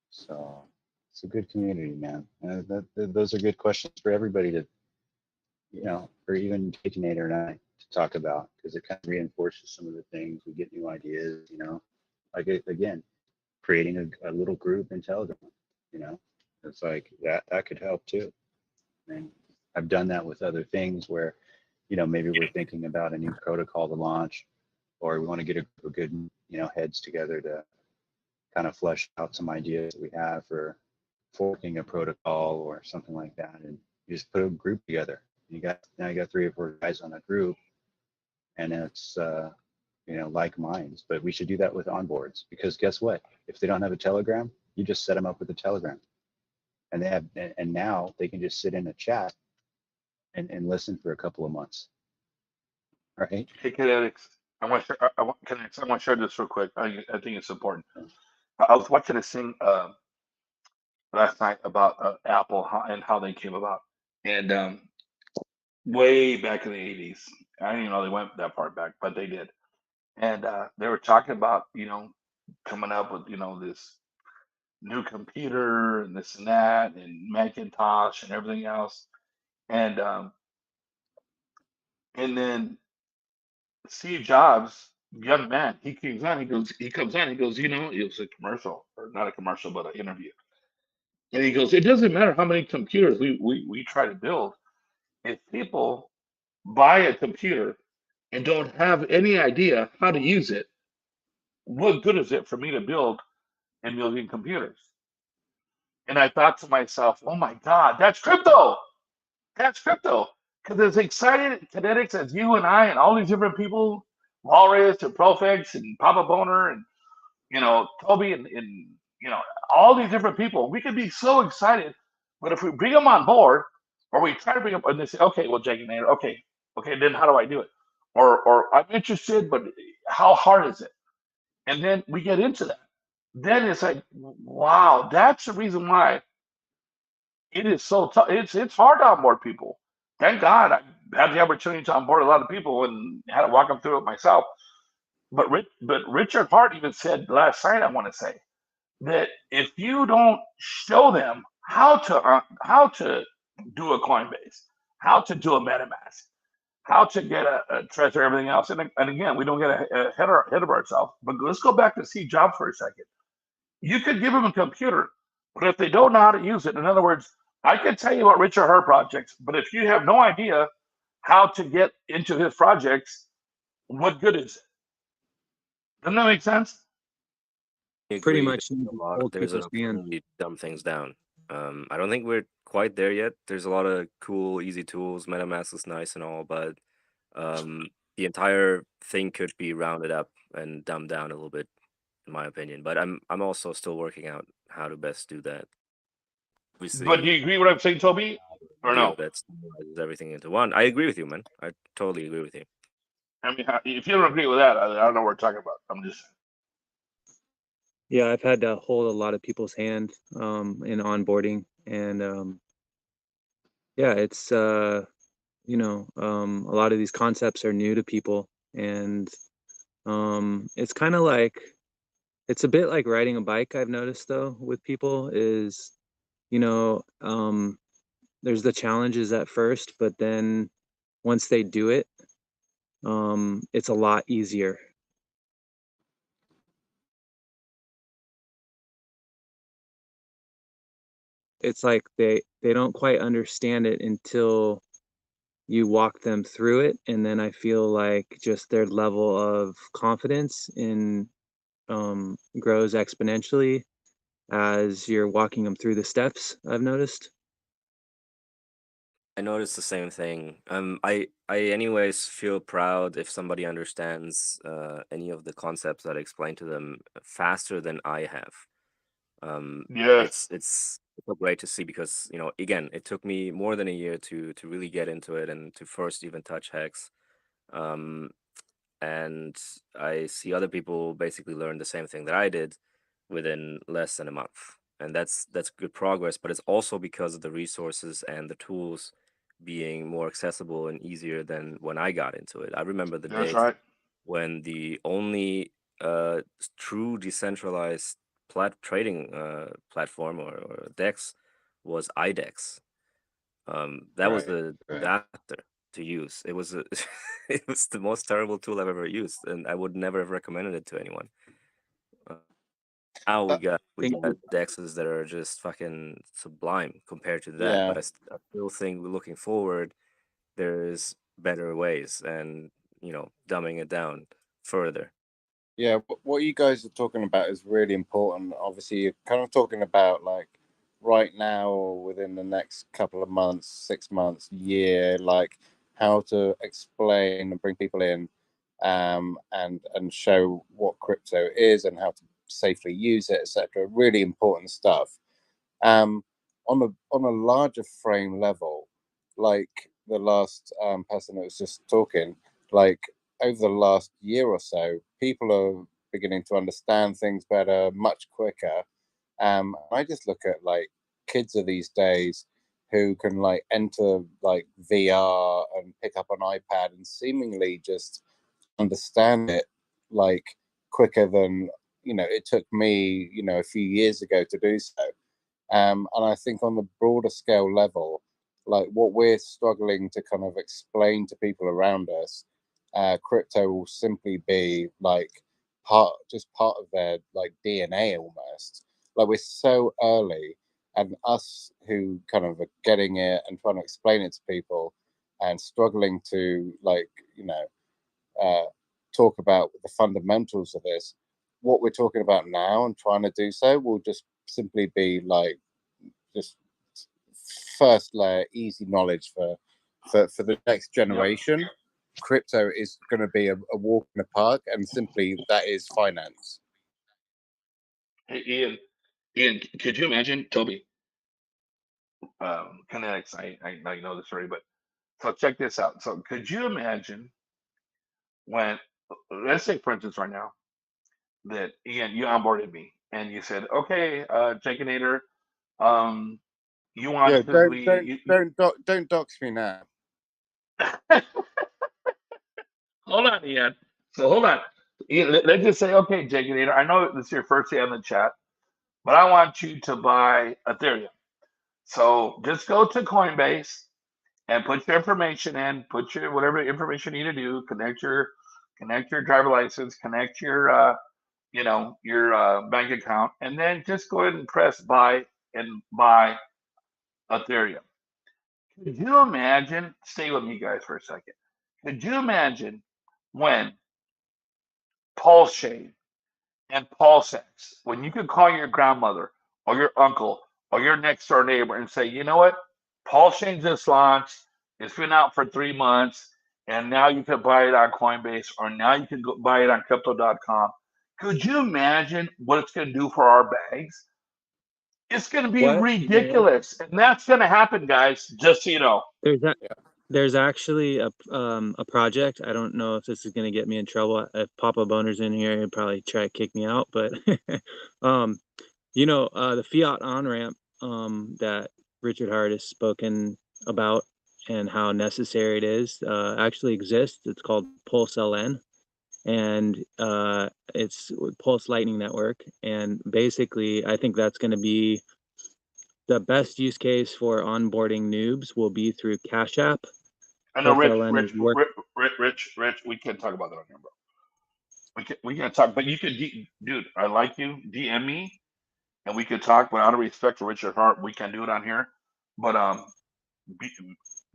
So it's a good community, man. Those are good questions for everybody to, or even Baconator and I to talk about, because it kind of reinforces some of the things. We get new ideas, like again, creating a little group in Telegram, it's like that could help too. And I've done that with other things where, maybe we're thinking about a new protocol to launch, or we want to get a good, heads together to kind of flesh out some ideas that we have for forking a protocol or something like that. And you just put a group together. Now you got 3 or 4 guys on a group, and it's like minds. But we should do that with onboards, because guess what? If they don't have a Telegram, you just set them up with a Telegram, and now they can just sit in a chat and listen for a couple of months. Right? Hey, Kinetics, I want to share this real quick. I think it's important. I was watching this thing last night about Apple and how they came about, and way back in the '80s. I didn't even know they went that far back, but they did. And they were talking about coming up with this new computer and this and that and Macintosh and everything else, and then Steve Jobs, young man, he comes on. He goes, it was a commercial, or not a commercial, but an interview. And he goes, it doesn't matter how many computers we try to build. If people buy a computer and don't have any idea how to use it, what good is it for me to build a million computers? And I thought to myself, oh my God, that's crypto. That's crypto. Because as excited Kinetics as you and I and all these different people, Walrus and Profix and Papa Boner and Toby and all these different people, we could be so excited, but if we bring them on board, or we try to bring them, and they say, okay, well, Jake and Nader, okay, then how do I do it? Or I'm interested, but how hard is it? And then we get into that. Then it's like, wow, that's the reason why it is so tough. It's hard to onboard people. Thank God I had the opportunity to onboard a lot of people and had to walk them through it myself. But Richard Hart even said last night, I want to say, that if you don't show them how to do a Coinbase, how to do a MetaMask, how to get a Trezor, everything else, and again, we don't get ahead of ourselves. But let's go back to Steve Jobs for a second. You could give them a computer, but if they don't know how to use it, in other words, I could tell you about Richard Hart projects, but if you have no idea how to get into his projects, what good is it? Doesn't that make sense? Pretty Agree. much need to hold There's an people's hand. opportunity to dumb things down. I don't think we're quite there yet. There's a lot of cool, easy tools. MetaMask is nice and all, but the entire thing could be rounded up and dumbed down a little bit, in my opinion. But I'm also still working out how to best do that. But do you agree with what I'm saying, Toby, or no? That's everything into one. I agree with you, man. I totally agree with you. I mean, if you don't agree with that, I don't know what we're talking about. I'm just. Yeah, I've had to hold a lot of people's hand in onboarding, and yeah, it's a lot of these concepts are new to people, and it's kind of like, it's a bit like riding a bike. I've noticed though with people is, there's the challenges at first, but then once they do it, it's a lot easier. It's like they don't quite understand it until you walk them through it, and then I feel like just their level of confidence in grows exponentially as you're walking them through the steps, I've noticed. I noticed the same thing. I anyways feel proud if somebody understands any of the concepts that I explain to them faster than I have. Yes. It's so great to see, because again, it took me more than a year to really get into it and to first even touch Hex. And I see other people basically learn the same thing that I did within less than a month, and that's good progress. But it's also because of the resources and the tools being more accessible and easier than when I got into it. I remember the That's days right. when the only true decentralized trading platform or DEX was IDEX. That was Right. the Right. disaster to use. It was it was the most terrible tool I've ever used, and I would never have recommended it to anyone. Now we got DEXs that are just fucking sublime compared to that. Yeah. But I still think looking forward, there's better ways, and dumbing it down further. Yeah, what you guys are talking about is really important. Obviously, you're kind of talking about like right now or within the next couple of months, 6 months, year, like how to explain and bring people in, and show what crypto is and how to safely use it, etc. Really important stuff. Um, on a larger frame level, like the last person that was just talking, like over the last year or so, people are beginning to understand things better, much quicker. I just look at like kids of these days who can like enter like VR and pick up an iPad and seemingly just understand it like quicker than it took me a few years ago to do so. And I think on the broader scale level, like what we're struggling to kind of explain to people around us, crypto will simply be like part of their like DNA almost. Like we're so early, and us who kind of are getting it and trying to explain it to people and struggling to like talk about the fundamentals of this. What we're talking about now and trying to do so will just simply be like just first layer easy knowledge for the next generation. Yep. Crypto is going to be a walk in the park, and simply that is finance. Hey, Ian, could you imagine, Toby? Kinetics, I know this already, but so check this out. So could you imagine when, let's say for instance right now, that Ian, you onboarded me and you said, okay, Jaconator, you want Yeah, to be don't dox me now. Hold on, Ian. So hold on. Ian, let's just say, okay, Jaconator, I know this is your first day on the chat, but I want you to buy Ethereum. So just go to Coinbase and put your information in, put your whatever information you need to do, connect your driver license, connect your your bank account, and then just go ahead and press buy and buy Ethereum. Could you imagine? Stay with me, guys, for a second. Could you imagine when Pulsechain and PulseX, when you could call your grandmother or your uncle or your next door neighbor and say, you know what, Pulsechain just launched, it's been out for 3 months, and now you can buy it on Coinbase or now you can go buy it on crypto.com. Could you imagine what it's going to do for our bags? It's going to be ridiculous, and that's going to happen, guys. Just so you know. There's actually a project. I don't know if this is going to get me in trouble. If Papa Boner's in here, he'd probably try to kick me out. But the fiat on ramp that Richard Hart has spoken about and how necessary it is actually exists. It's called PulseLN. And it's Pulse Lightning Network. And basically, I think that's going to be the best use case for onboarding noobs will be through Cash App. I know, Rich, we can't talk about that on here, bro. We can't talk, but you could, dude, I like you, DM me, and we could talk, but out of respect for Richard Hart, we can do it on here. But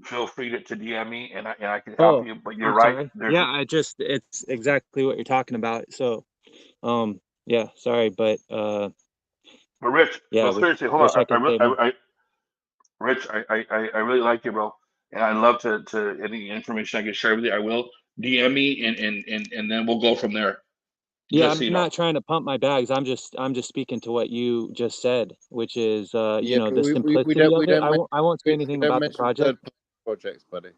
feel free to DM me, and I can help you. But you're right. Yeah, it's exactly what you're talking about. So, yeah, sorry, but Rich, yeah, well, seriously, hold on. Rich, I really like you, bro, and I love to any information I can share with you. I will DM me, and then we'll go from there. Yeah, I'm not trying to pump my bags. I'm just speaking to what you just said, which is the simplicity of it. I won't say anything about the project. Projects, buddy.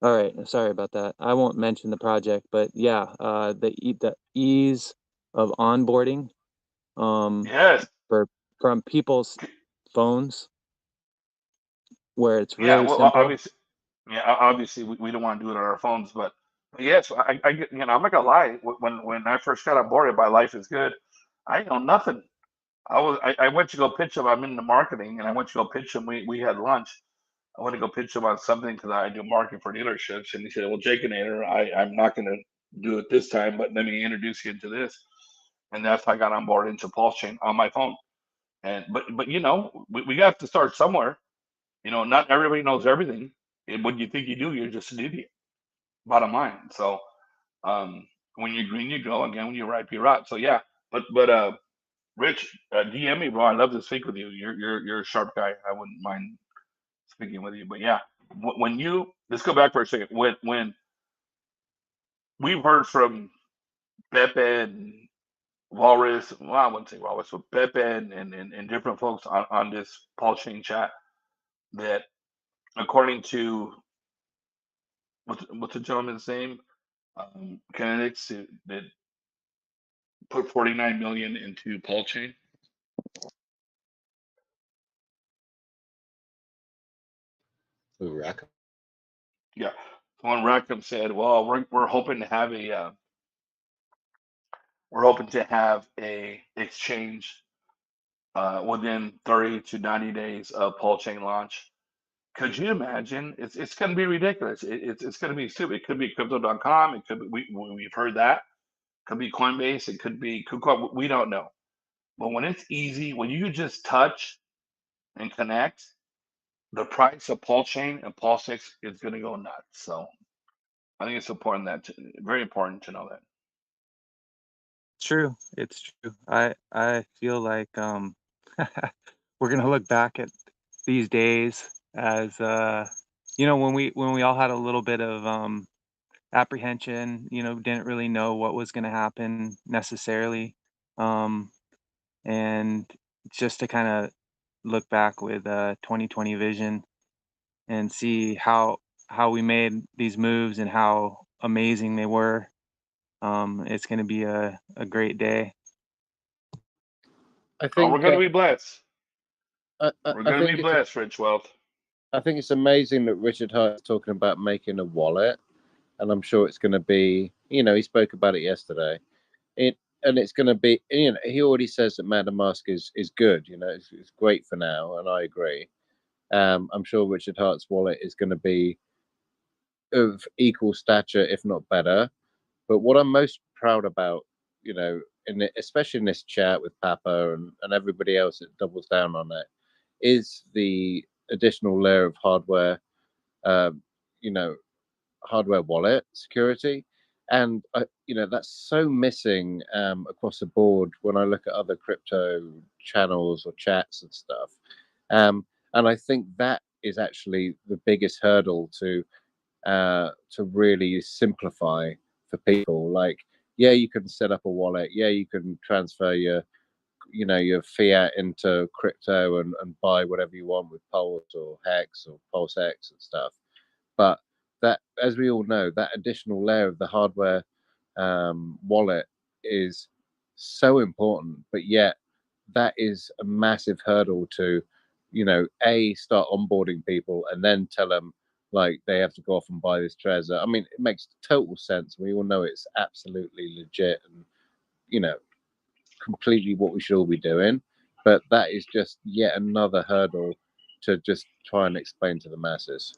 All right, sorry about that. I won't mention the project, but yeah, the ease of onboarding, yes, from people's phones, where it's really simple. Obviously, we don't want to do it on our phones, but Yes, I'm not gonna lie. When I first got on board by Life is Good, I know nothing. I went to go pitch him. I'm in the marketing, and I went to go pitch him. We had lunch. I went to go pitch him on something because I do marketing for dealerships, and he said, "Well, Jake and Ader, I'm not gonna do it this time, but let me introduce you into this." And that's how I got on board into Pulsechain on my phone. And but we got to start somewhere. Not everybody knows everything. And when you think you do, you're just an idiot. Bottom line. So when you're green, you go. Again, when you're ripe, you rot. So yeah, but Rich, DM me, bro. I'd love to speak with you. You're a sharp guy. I wouldn't mind speaking with you. But yeah, when you let's go back for a second. When we've heard from Pepe and Walrus, well, I wouldn't say Walrus, but Pepe and different folks on this Pulsechain chat that according to what's the gentleman's name, Kinetics that put 49 million into Pulsechain. Ooh, Rackham. Yeah. Someone Rackham said, "Well, we're hoping to have a exchange within 30 to 90 days of Pulsechain launch." Could you imagine? It's going to be ridiculous. It's going to be stupid. It could be Crypto.com. It could be we've heard that. It could be Coinbase. It could be KuCoin. We don't know. But when it's easy, when you just touch and connect, the price of Pulsechain and PulseX is going to go nuts. So I think it's important very important to know that. True, it's true. I feel like we're gonna look back at these days as when we all had a little bit of apprehension, didn't really know what was gonna happen necessarily. Um and just to kind of look back with 2020 vision and see how we made these moves and how amazing they were. It's going to be a great day. I Oh, we're think going to be blessed. We're I going to think be it's blessed, Rich Wealth. I think it's amazing that Richard Hart is talking about making a wallet, and I'm sure it's going to be. He spoke about it yesterday. And it's going to be. He already says that MetaMask is good. It's great for now, and I agree. I'm sure Richard Hart's wallet is going to be of equal stature, if not better. But what I'm most proud about, especially in this chat with Papa and everybody else that doubles down on it, is the additional layer of hardware, uh, you know, hardware wallet security. And, that's so missing across the board when I look at other crypto channels or chats and stuff. And I think that is actually the biggest hurdle to really simplify for people. Like, yeah, you can set up a wallet. Yeah, you can transfer your fiat into crypto and buy whatever you want with Pulse or Hex or PulseX and stuff. But that, as we all know, that additional layer of the hardware wallet is so important. But yet, that is a massive hurdle to, start onboarding people and then tell them like they have to go off and buy this treasure. I mean, it makes total sense. We all know it's absolutely legit and, completely what we should all be doing. But that is just yet another hurdle to just try and explain to the masses.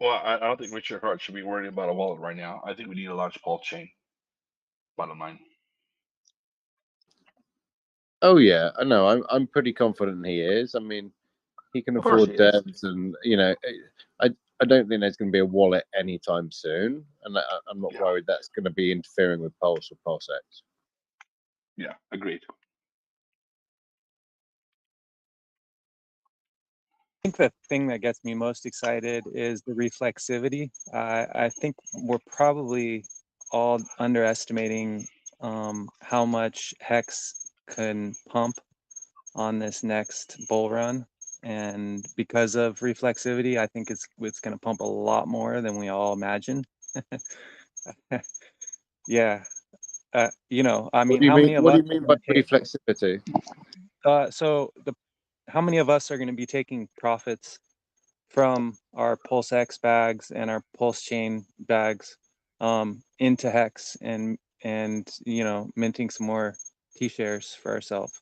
Well, I don't think Richard Hart should be worried about a wallet right now. I think we need to launch Pulsechain. Bottom line. Oh yeah, I know. I'm pretty confident he is. I mean, he can Of course afford he is. devs, and I don't think there's going to be a wallet anytime soon, and I'm not worried that's going to be interfering with Pulse or PulseX. Yeah, agreed. I think the thing that gets me most excited is the reflexivity. I think we're probably all underestimating how much Hex can pump on this next bull run. And because of reflexivity, I think it's going to pump a lot more than we all imagine. Yeah. I mean, how many of What us do you mean by reflexivity? how many of us are going to be taking profits from our PulseX bags and our Pulsechain bags into Hex and you know, minting some more T-shares for ourselves.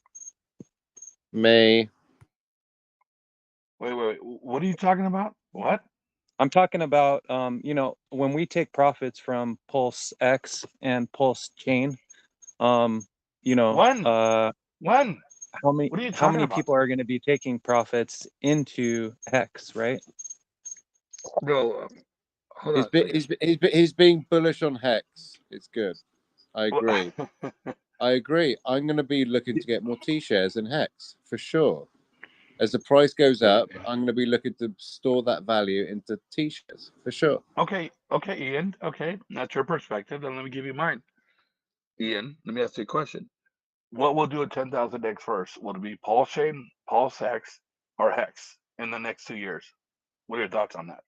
Me. Wait. What are you talking about? What? I'm talking about you know, when we take profits from PulseX and Pulsechain, you know, When? When? how What are you talking many about? people are going to be taking profits into Hex, right? No, hold on a second. He's being bullish on Hex. It's good. I Well, agree. I agree. I'm going to be looking to get more T-shares in Hex for sure. As the price goes up, I'm going to be looking to store that value into T-shares for sure. okay, Ian. Okay, that's your perspective. Then let me give you mine. Ian, let me ask you a question. What will do a 10,000x first? Will it be Pulsechain, PulseX, or Hex in the next 2 years? What are your thoughts on that?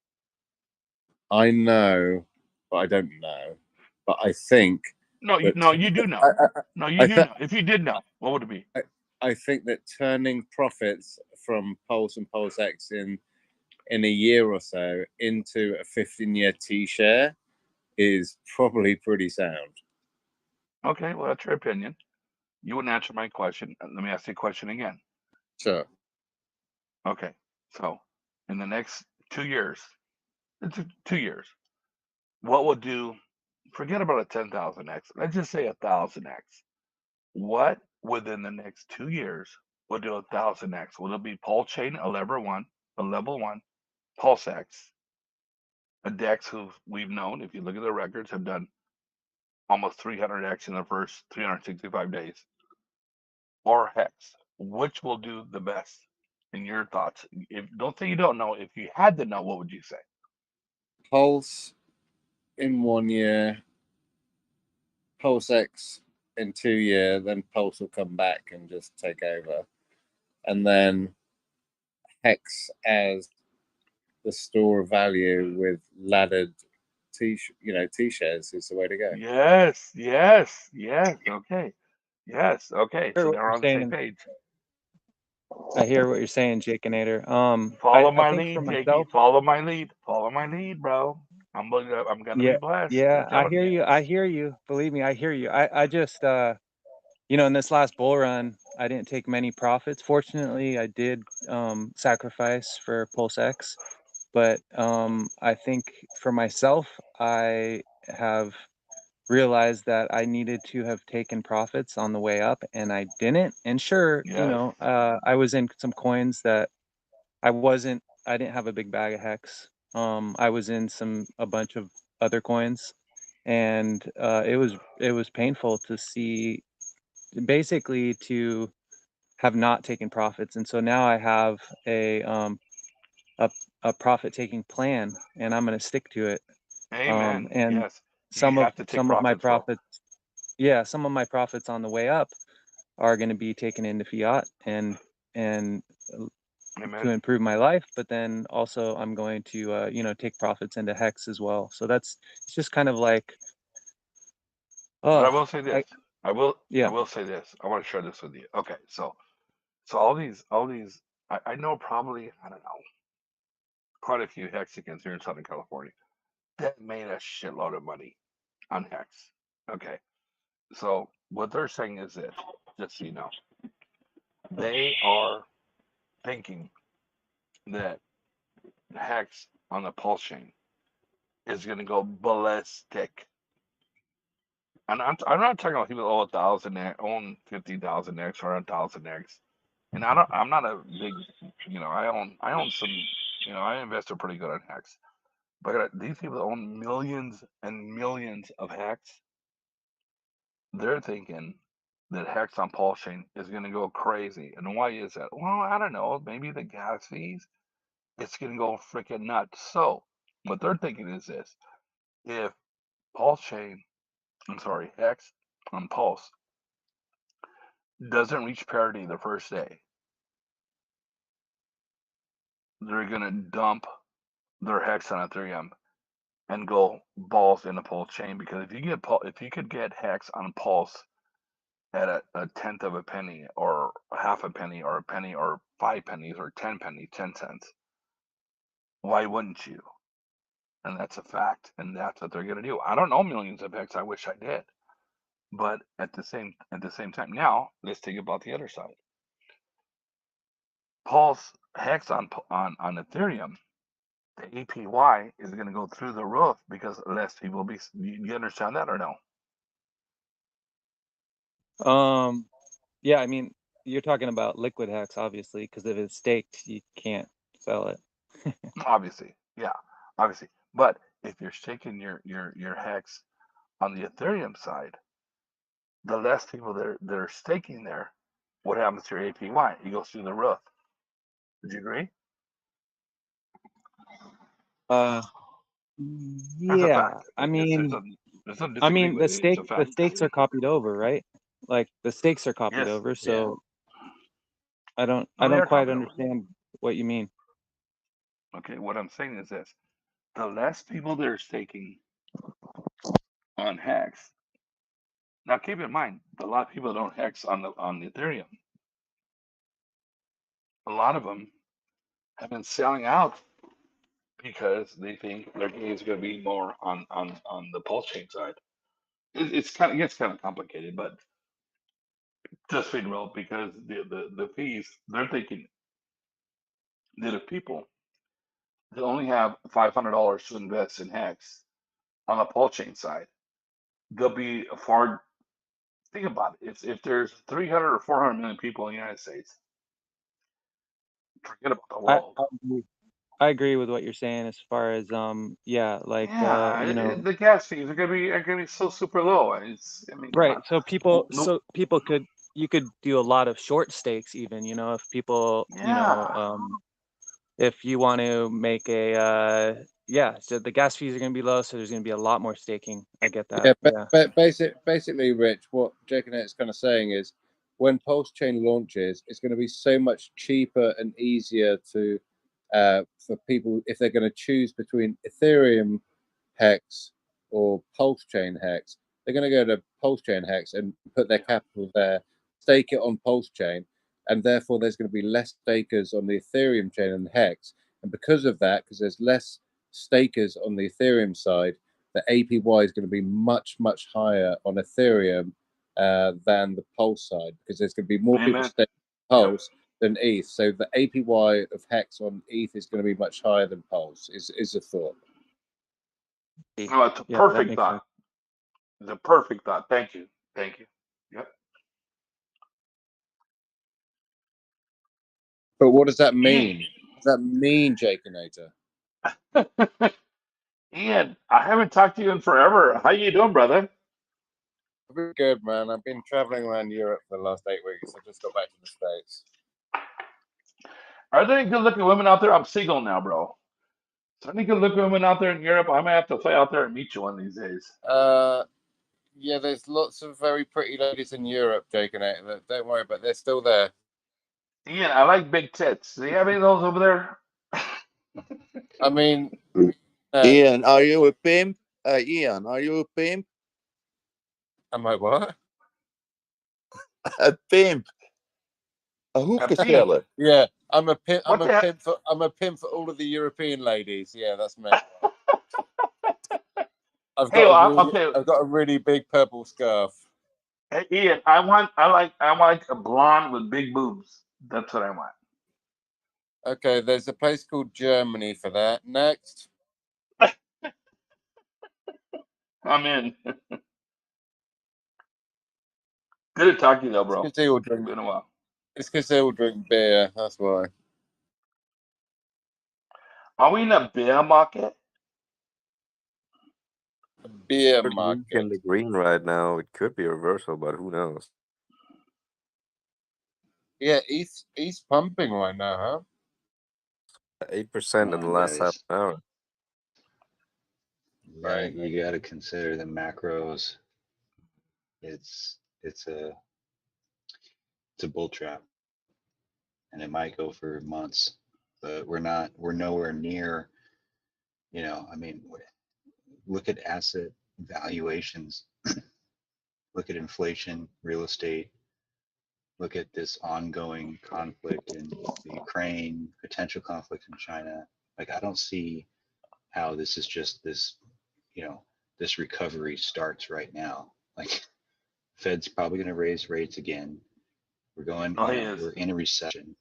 I know, but I don't know. But I think No, that you do know. No, you do know. If you did know, what would it be? I think that turning profits from Pulse and PulseX in a year or so into a 15-year T-share is probably pretty sound. Okay, well, that's your opinion. You wouldn't answer my question. Let me ask you a question again. Sure. Okay, so in the next 2 years, it's 2 years, what will do? Forget about a 10,000x. Let's just say 1,000x. What within the next 2 years will do 1,000x? Will it be Pulsechain, a level one, PulseX, a DEX who we've known, if you look at the records, have done almost 300x in the first 365 days, or Hex? Which will do the best in your thoughts? If don't say you don't know. If you had to know, what would you say? Pulse in 1 year, PulseX in 2 years, then Pulse will come back and just take over. And then Hex as the store of value with laddered T-shares is the way to go. Yes. Okay. Yes. Okay. So they're on the same page. I hear what you're saying, Jakeinator. Follow I my think for lead, Jakey. myself, Follow my lead. Follow my lead, bro. I'm gonna be blessed. yeah, I'm telling you. I hear you. Believe me, I hear you. I just you know, in this last bull run, I didn't take many profits. Fortunately, I did sacrifice for PulseX, but I think for myself, I have realized that I needed to have taken profits on the way up, and I didn't. And sure, you Yes. know, I was in some coins that I didn't have a big bag of Hex. I was in a bunch of other coins, and it was painful to see, basically to have not taken profits. And so now I have a a profit taking plan, and I'm going to stick to it. Amen. And Yes. You have to take some of my profits, bro. profits, yeah, some of my profits on the way up are going to be taken into fiat and to Amen. improve my life, but then also I'm going to you know, take profits into Hex as well. So it's just kind of like, But I oh, will say this. I yeah, will say this. I want to share this with you. Okay. So all these I know probably, I don't know, quite a few Hexicans here in Southern California that made a shitload of money on Hex. Okay. So what they're saying is this, just so you know, they are thinking that Hex on the Pulse chain is going to go ballistic. And I'm not talking about people who own 1,000, own 50,000x or 1,000x. And I'm not a big, you know, I own some, you know, I invested pretty good on Hex. But these people that own millions and millions of Hex, they're thinking that Hex on Pulse chain is going to go crazy. And why is that? Well, I don't know. Maybe the gas fees. It's going to go freaking nuts. So what they're thinking is this: if Pulse chain, I'm sorry, Hex on Pulse doesn't reach parity the first day, they're going to dump their Hex on Ethereum and go balls in the Pulse chain, because if you could get Hex on Pulse at a tenth of a penny or half a penny or a penny or 5 pennies or 10 pennies, 10 cents, Why wouldn't you? And that's a fact, and that's what they're going to do. I don't know millions of Hex. I wish I did, but at the same time, now let's think about the other side. Pulse Hex on Ethereum, the APY is going to go through the roof because less people will be. You understand that or no? Yeah, I mean, you're talking about liquid hex, obviously, because if it's staked, you can't sell it. Obviously, yeah, obviously. But if you're staking your Hex on the Ethereum side, the less people that are staking there, what happens to your APY? It goes through the roof. Would you agree? Uh, That's a yeah, fact. I mean, There's no disagreement the with it. It's a the fact. stakes are copied over, right? Like the stakes are copied Yes. over, Yeah. so I No, don't they are quite copied over. understand what you mean. Okay, what I'm saying is this: the less people that are staking on Hex. Now, keep in mind, a lot of people don't Hex on the Ethereum. A lot of them have been selling out because they think their gain is going to be more on the Pulsechain side. It's kind of gets kind of complicated, but just being real, because the fees, they're thinking that if people that only have $500 to invest in Hex on the Pulsechain side, they'll be far. Think about it. If there's 300 or 400 million people in the United States, forget about the world. I agree with what you're saying as far as yeah, like Yeah, you know, the gas fees are gonna be so super low. I mean, come right. on. So Nope. people could, you could do a lot of short stakes even, you know, if people, you know, Yeah. if you want to make a yeah, so the gas fees are going to be low, so there's going to be a lot more staking. I get that. Yeah, Yeah. but basically, Rich, what Jake and it's kind of saying is, when Pulsechain launches, it's going to be so much cheaper and easier to for people if they're going to choose between Ethereum Hex or Pulsechain Hex. They're going to go to Pulsechain Hex and put their capital there, stake it on Pulsechain, and therefore there's going to be less stakers on the Ethereum chain and Hex. And because of that, because there's less stakers on the Ethereum side, the APY is going to be much, much higher on Ethereum than the Pulse side, because there's going to be more people Amen. staking Pulse than ETH. So the APY of Hex on ETH is going to be much higher than Pulse, is a thought. No, it's a Yeah, that perfect makes thought. sense. It's a perfect thought. Thank you. Thank you. Yep. But what does that mean? What does that mean, Jaconator? Ian, I haven't talked to you in forever. How you doing, brother? Very good, man. I've been traveling around Europe for the last 8 weeks. I just got back to the States. Are there any good-looking women out there? I'm single now, bro. Is there any good-looking women out there in Europe? I might have to fly out there and meet you one of these days. Yeah, there's lots of very pretty ladies in Europe, Jaconator. Don't worry, but they're still there. Ian, I like big tits. Do you have any of those over there? I mean, Ian, are you a pimp? Ian, are you a pimp? am I what? A pimp. A hoekesteller. Yeah, I'm a pimp. I'm What a the pimp for. I'm a pimp for all of the European ladies. Yeah, that's me. I've Hey, got okay. I've got a really big purple scarf. Hey, Ian, I like a blonde with big boobs. That's what I want. Okay, there's a place called Germany for that. Next. I'm in. Good to talk to you, though, It's bro. because they all drink. Been a while. It's because they all drink beer. That's why. Are we in a bear market? A beer Pretty weak market. in the green right now. It could be a reversal, but who knows? Yeah, he's pumping right now, huh? 8% in Come the on, last half guys. an hour. Right. You got to consider the macros. It's a bull trap, and it might go for months, but we're nowhere near. I mean, look at asset valuations, look at inflation, real estate, look at this ongoing conflict in the Ukraine, potential conflict in China. Like, I don't see how this is just this, you know, this recovery starts right now. Like, Fed's probably going to raise rates again. We're going, Oh, you he know, is. we're in a recession.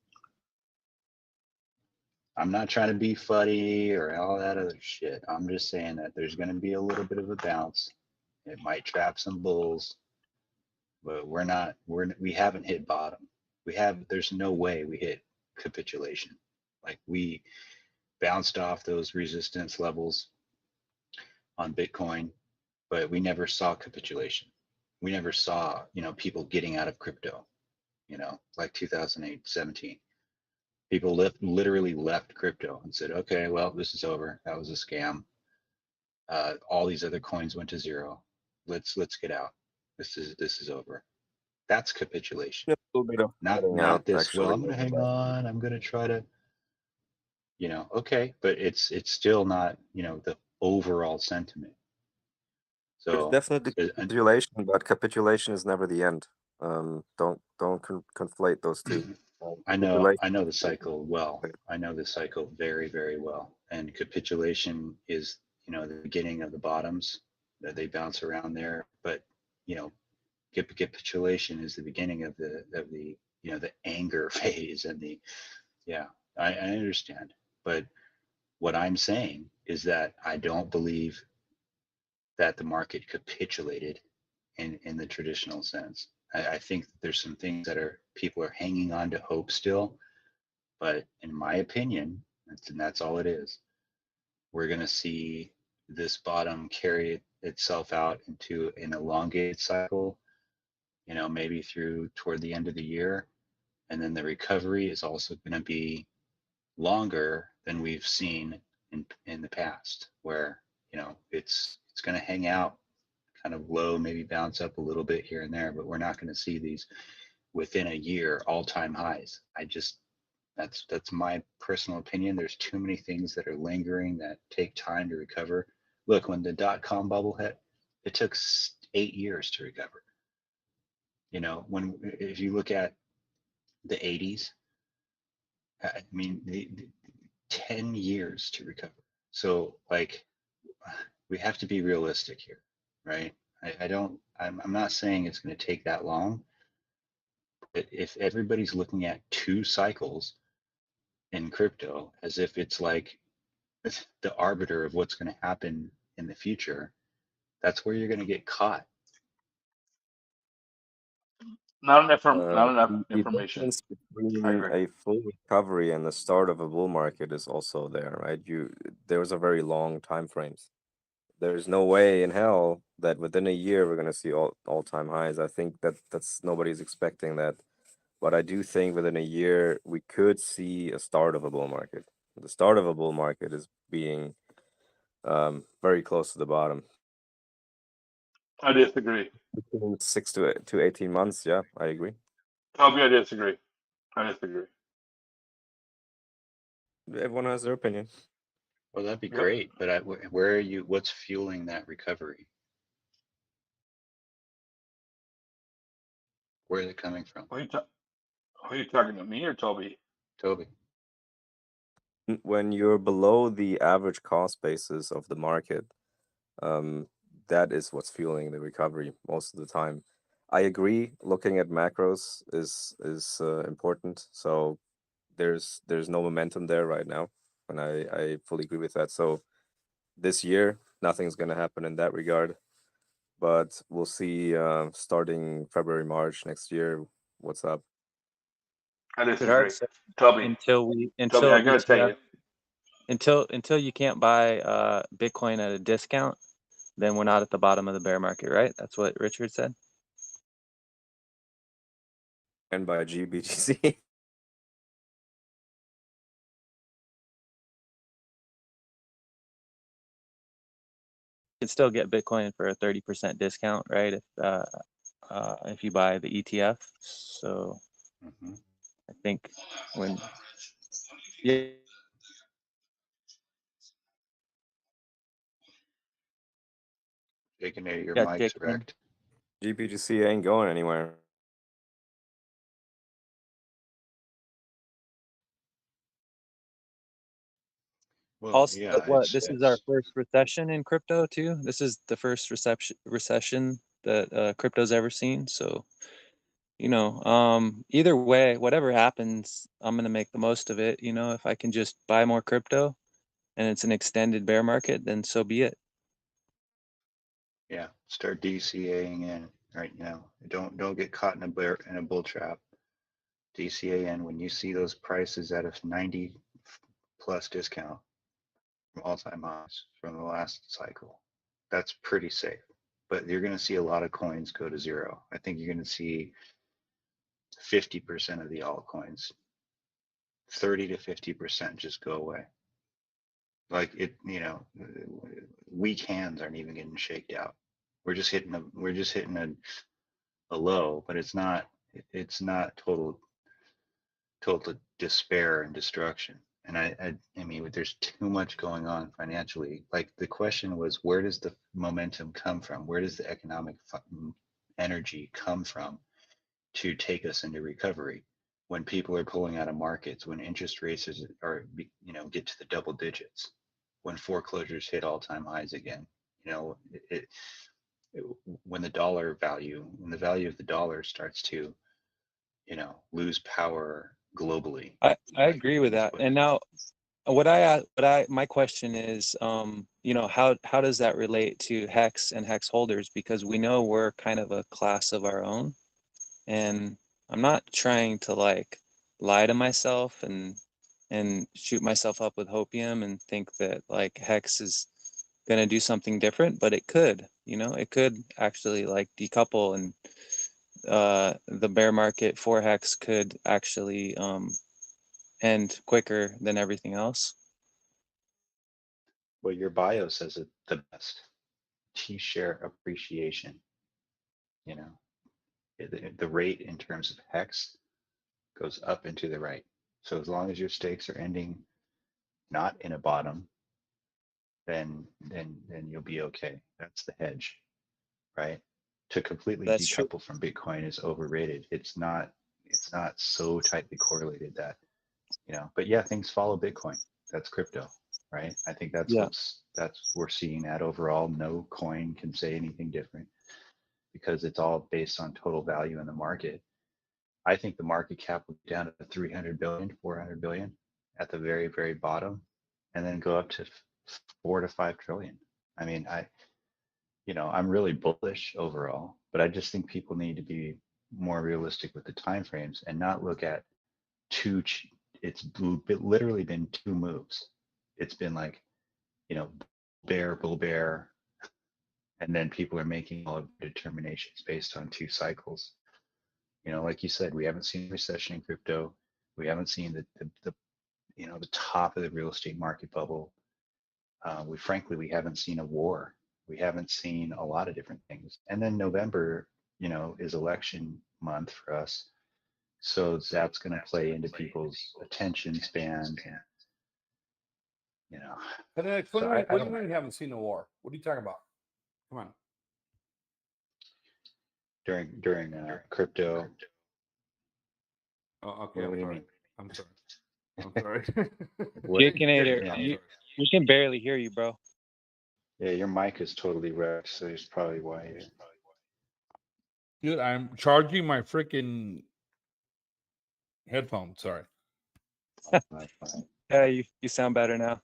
I'm not trying to be funny or all that other shit. I'm just saying that there's going to be a little bit of a bounce. It might trap some bulls, but we haven't hit bottom. There's no way we hit capitulation. Like, we bounced off those resistance levels on Bitcoin, but we never saw capitulation. We never saw, you know, people getting out of crypto, you know, like 2008, 17. People literally left crypto and said, okay, well, this is over. That was a scam. All these other coins went to zero. Let's get out. This is over. That's capitulation. A little bit of getting Not out, this, well, actually. I'm going to hang on. I'm going to try to, you know, okay, but it's still not, you know, the overall sentiment. There's So definitely capitulation, but capitulation is never the end. Don't conflate those two. I know Capitulation. the cycle well. I know the cycle very, very well. And capitulation is, you know, the beginning of the bottoms that they bounce around there. But, you know, capitulation is the beginning of the you know, the anger phase and the, yeah, I understand. But what I'm saying is that I don't believe that the market capitulated in the traditional sense. I think that there's some things that people are hanging on to hope still, but in my opinion, that's all it is. We're going to see this bottom carry itself out into an elongated cycle, you know, maybe through toward the end of the year. And then the recovery is also going to be longer than we've seen in the past, where, you know, it's going to hang out kind of low, maybe bounce up a little bit here and there, but we're not going to see these within a year all-time highs. That's my personal opinion. There's too many things that are lingering that take time to recover. Look, when the dot-com bubble hit, it took 8 years to recover. You know, if you look at the 80s, I mean, the 10 years to recover. So, like, we have to be realistic here, right? I'm not saying it's going to take that long. But if everybody's looking at 2 cycles in crypto as if it's like the arbiter of what's going to happen in the future, that's where you're going to get caught. Not enough The information. difference I between agree. a full recovery and the start of a bull market is also there, right? There was a very long time frames. There's no way in hell that within a year we're gonna see all-time highs. I think that's nobody's expecting that. But I do think within a year we could see a start of a bull market. The start of a bull market is being very close to the bottom. I disagree. Between 6 to 18 months, yeah, I agree. Toby, I disagree. Everyone has their opinion. Well, that'd be Yep. great, but where are you? What's fueling that recovery? Where is it coming from? Are you talking to me or Toby? Toby. When you're below the average cost basis of the market, that is what's fueling the recovery most of the time. I agree. Looking at macros is important. So there's no momentum there right now, and I fully agree with that. So this year, nothing's gonna happen in that regard, but we'll see starting February, March next year. What's up? I It's disagree. hard to- Toby, until I gotta tell you, until you can't buy Bitcoin at a discount, then we're not at the bottom of the bear market, right? That's what Richard said. And by GBTC. You can still get Bitcoin for a 30% discount, right? If you buy the ETF. So I think when Your Yeah, mic's Jake, wrecked. GBTC ain't going anywhere. Well, Also, yeah, what this is our first recession in crypto too. This is the first recession that crypto's ever seen. So, either way, whatever happens, I'm gonna make the most of it. If I can just buy more crypto and it's an extended bear market, then so be it. yeah, start DCAing in right now. Don't get caught in a bull trap. DCA in when you see those prices at a 90 plus discount from all-time highs from the last cycle. That's pretty safe. But you're going to see a lot of coins go to zero. I think you're going to see 50% of the altcoins, 30 to 50% just go away. Like weak hands aren't even getting shaked out. We're just hitting a low, but it's not total despair and destruction. And I mean, there's too much going on financially. Like the question was, where does the momentum come from? Where does the economic energy come from to take us into recovery? When people are pulling out of markets, when interest rates get to the double digits, when foreclosures hit all-time highs again, when the value of the dollar starts to, lose power globally. I agree with that. And now, my question is, how does that relate to Hex and Hex holders? Because we know we're kind of a class of our own, and I'm not trying to lie to myself and shoot myself up with hopium and think that Hex is gonna do something different, but it could actually decouple, and the bear market for Hex could actually end quicker than everything else. Well, your bio says it the best. T-share appreciation. The rate in terms of Hex goes up and to the right. So as long as your stakes are ending not in a bottom, then you'll be okay. That's the hedge, right? To completely That's true. decouple from Bitcoin is overrated. It's not so tightly correlated that, but yeah, things follow Bitcoin. That's crypto, right? I think that's Yeah. we're seeing that overall. No coin can say anything different because it's all based on total value in the market. I think the market cap will be down to 300 billion, 400 billion at the very, very bottom, and then go up to 4 to 5 trillion. I mean, I'm really bullish overall, but I just think people need to be more realistic with the timeframes and not look at it's literally been two moves. It's been like, bull bear, and then people are making all of determinations based on two cycles. Like you said, we haven't seen a recession in crypto. We haven't seen the top of the real estate market bubble. We haven't seen a war. We haven't seen a lot of different things. And then November, is election month for us. So that's going to play into people's attention spans. But then, So what do you mean you haven't seen the war? What are you talking about? Come on. during crypto. Oh, okay. What do you mean? I'm sorry. Jakeinator, we can barely hear you, bro. Yeah, your mic is totally wrecked, so it's probably why. Dude, I'm charging my freaking headphones. Sorry. Yeah, you sound better now.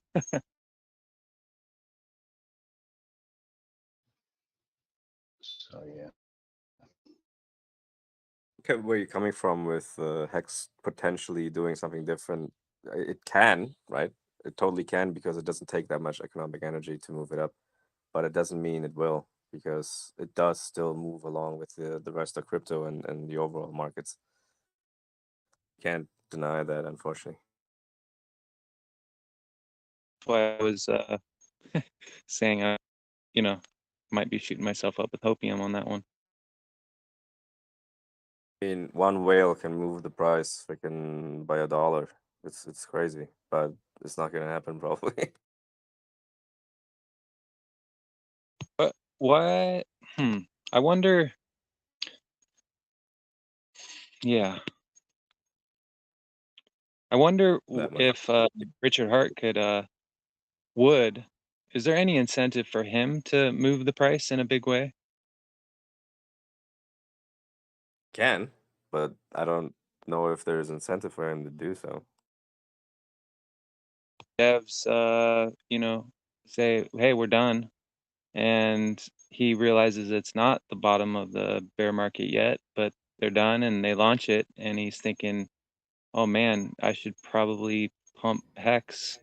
So yeah. Okay, where you're coming from with Hex potentially doing something different. It can, right? It totally can, because it doesn't take that much economic energy to move it up, but it doesn't mean it will, because it does still move along with the rest of crypto and the overall markets. Can't deny that, unfortunately. That's why I was saying I might be shooting myself up with hopium on that one. I mean, one whale can move the price freaking by $1. It's crazy, but it's not gonna happen probably. But what? I wonder. Yeah. I wonder That much. if Richard Hart could would, is there any incentive for him to move the price in a big way? Can, but I don't know if there's incentive for him to do so. Devs, you know, say, hey, we're done. And he realizes it's not the bottom of the bear market yet, but they're done and they launch it. And he's thinking, oh man, I should probably pump Hex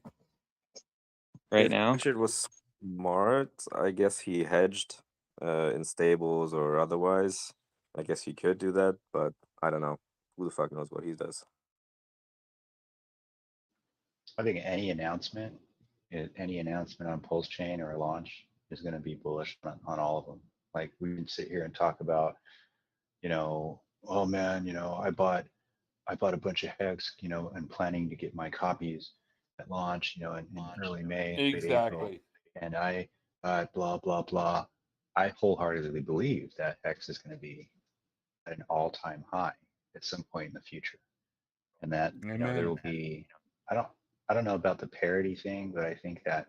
right If now. Richard was smart, I guess he hedged in stables or otherwise. I guess he could do that, but I don't know. Who the fuck knows what he does? I think any announcement on Pulsechain or a launch is going to be bullish on all of them. Like we can sit here and talk about, oh man, I bought a bunch of Hex, and planning to get my copies at launch, in early May, late April, Exactly. and I blah blah blah. I wholeheartedly believe that Hex is going to be at an all-time high at some point in the future, and that there Amen. will be. I don't know about the parity thing, but I think that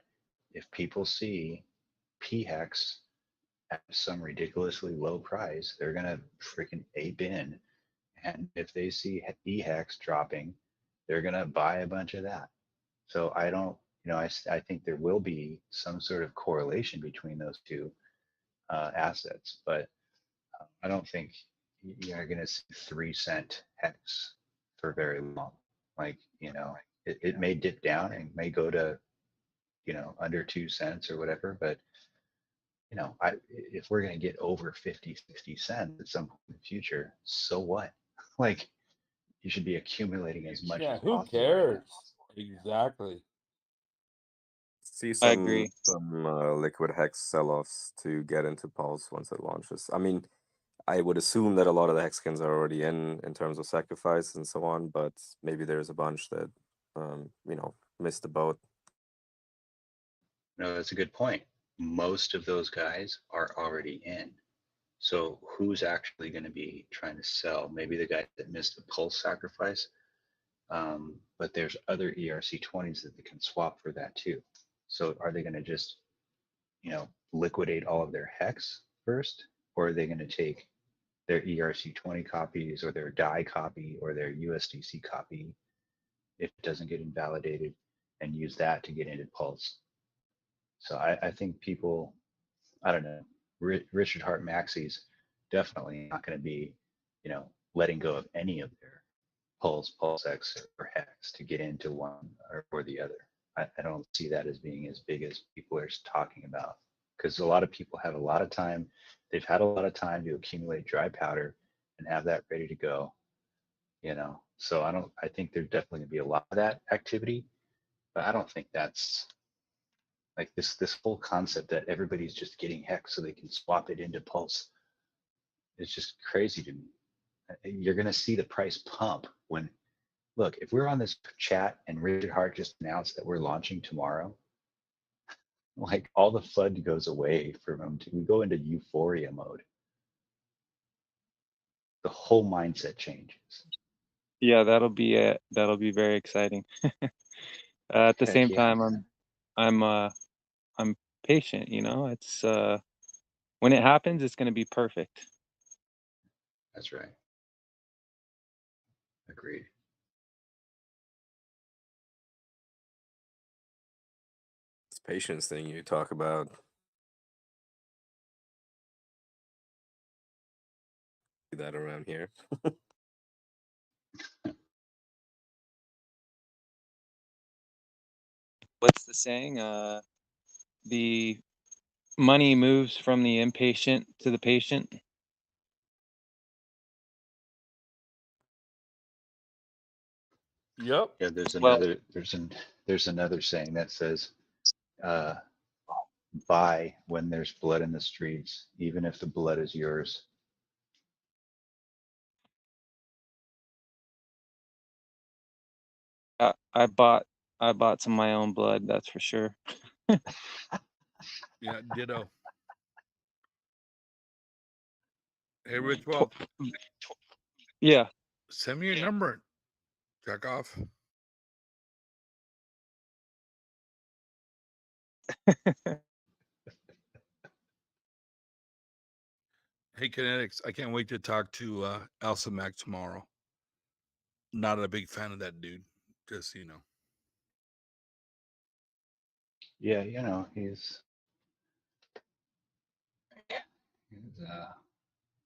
if people see PHEX at some ridiculously low price, they're gonna freaking ape in, and if they see EHEX dropping, they're gonna buy a bunch of that. So I don't, I think there will be some sort of correlation between those two assets, but I don't think you're going to see 3 cent hex for very long. Like, it may dip down and may go to, under 2 cents or whatever, but if we're going to get over 50, 60 cents at some point in the future, so what? Like, you should be accumulating as much Yeah, as who possible right now. cares? Exactly. See I agree. some liquid hex sell-offs to get into Pulse once it launches. I mean, I would assume that a lot of the hexkins are already in terms of sacrifice and so on, but maybe there's a bunch that missed the boat. No, that's a good point. Most of those guys are already in. So who's actually going to be trying to sell? Maybe the guy that missed the Pulse Sacrifice, but there's other ERC20s that they can swap for that too. So are they going to just, liquidate all of their hex first, or are they going to take their ERC20 copies or their DAI copy or their USDC copy if it doesn't get invalidated and use that to get into Pulse? So I think people, I don't know, Richard Hart Maxi's definitely not going to be, letting go of any of their PulseX, or Hex to get into one or the other. I don't see that as being as big as people are talking about, because a lot of people have a lot of time. They've had a lot of time to accumulate dry powder and have that ready to go. So I think there's definitely going to be a lot of that activity, but I don't think that's like this whole concept that everybody's just getting Hex so they can swap it into Pulse. It's just crazy to me. You're going to see the price pump when, look, if we're on this chat and Richard Hart just announced that we're launching tomorrow, like all the FUD goes away from him. We go into euphoria mode. The whole mindset changes. Yeah, that'll be very exciting. At the Heck same yeah, time, man. I'm patient, it's when it happens, it's gonna be perfect. That's right. Agreed. This patience thing you talk about. Do that around here. What's the saying? The money moves from the impatient to the patient. Yep. Yeah, there's Well, another saying that says, buy when there's blood in the streets, even if the blood is yours. I bought some of my own blood, that's for sure. Yeah, ditto. Hey, Rich Wolf, Yeah. send me your number. Check off. Hey, Kinetics, I can't wait to talk to Elsa Mac tomorrow. Not a big fan of that dude, just so you know. Yeah, he's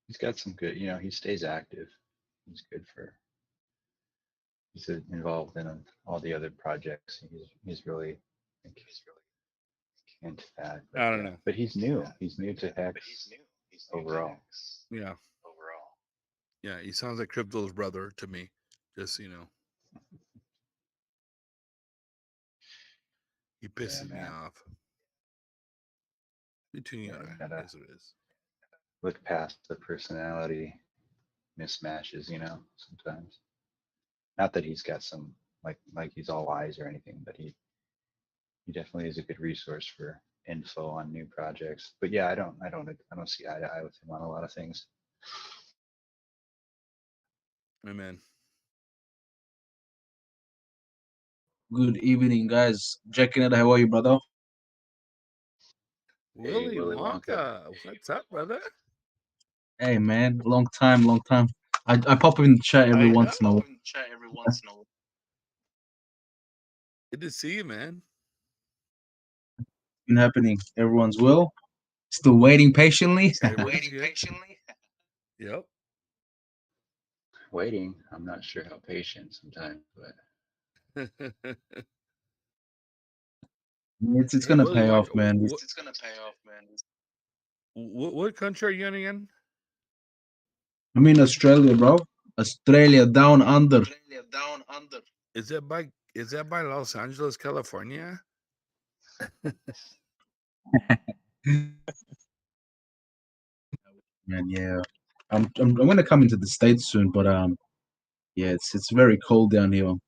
he's got some good. He stays active. He's good for. He's involved in all the other projects. He's really, I think he's really into that. But, I don't know. But he's new. He's new to Hex overall. Yeah. Yeah, he sounds like Crypto's brother to me, just so you know. He pisses me off. Between you and I, that's what it is. Look past the personality mismatches, sometimes. Not that he's got some like he's all eyes or anything, but he definitely is a good resource for info on new projects. But yeah, I don't see eye to eye with him on a lot of things. Amen. Good evening, guys. Checking it. How are you, brother? Willy Wonka, what's up, brother? Hey, man. Long time. I pop in the chat every once in a while. Good to see you, man. Been happening. Everyone's well. Still waiting patiently. Yep. Waiting. I'm not sure how patient sometimes, but it's gonna pay off, man. What country are you in again? I'm in Australia, bro. Australia down under. Is that by Los Angeles, California? Man, yeah. I'm gonna come into the States soon, but yeah, it's very cold down here. I'm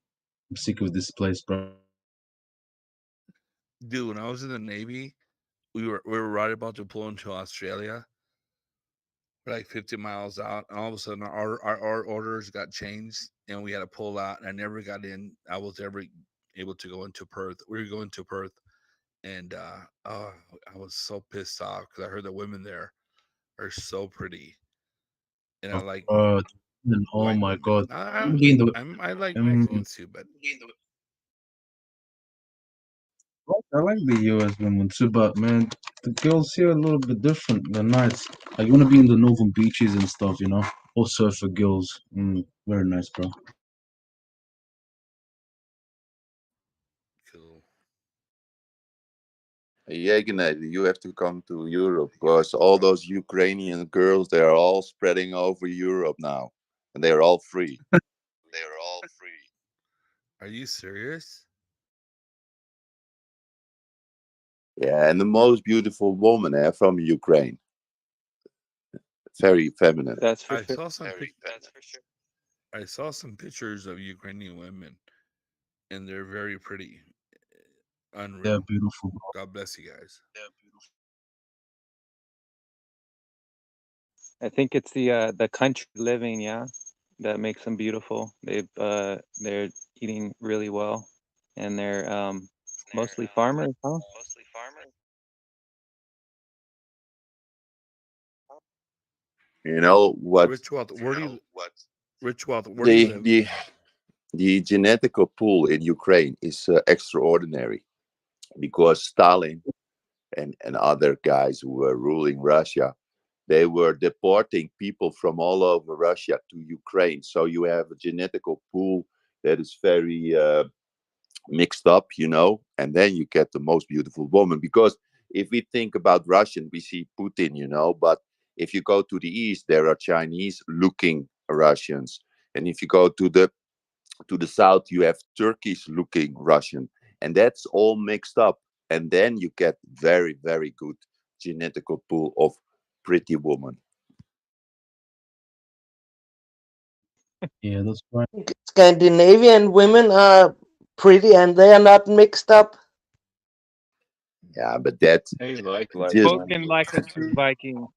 sick of this place, bro. Dude, when I was in the Navy, we were right about to pull into Australia. We're like 50 miles out, and all of a sudden our orders got changed, and we had to pull out. And I never got in. I was ever able to go into Perth. We were going to Perth, and I was so pissed off because I heard the women there are so pretty, and I like Oh white my women. God. I like Mexicans too, but I like the US women too, but man, the girls here are a little bit different. They're nice. Like you want to be in the northern beaches and stuff, you know. Or surfer girls. Very nice, bro. cool. Airdrop, you have to come to Europe because all those Ukrainian girls, they are all spreading over Europe now, and they are all free. Are you serious? Yeah, and the most beautiful woman from Ukraine. Very feminine. That's for I sure. saw some I saw some pictures of Ukrainian women, and they're very pretty. Unreal. They're beautiful, bro. God bless you guys. I think it's the country living, that makes them beautiful. They're eating really well, and they're mostly farmers, huh? You know what? Rich Wealth, where do you The live? the genetical pool in Ukraine is extraordinary because Stalin and other guys who were ruling Russia, they were deporting people from all over Russia to Ukraine. So you have a genetical pool that is very mixed up, and then you get the most beautiful woman. Because if we think about Russian, we see Putin, but if you go to the east, there are Chinese looking Russians. And if you go to the south, you have Turkish looking Russian. And that's all mixed up. And then you get very, very good genetical pool of pretty woman. Yeah, that's right. Scandinavian women are pretty and they are not mixed up. Yeah, but that just Spoken like a true Viking.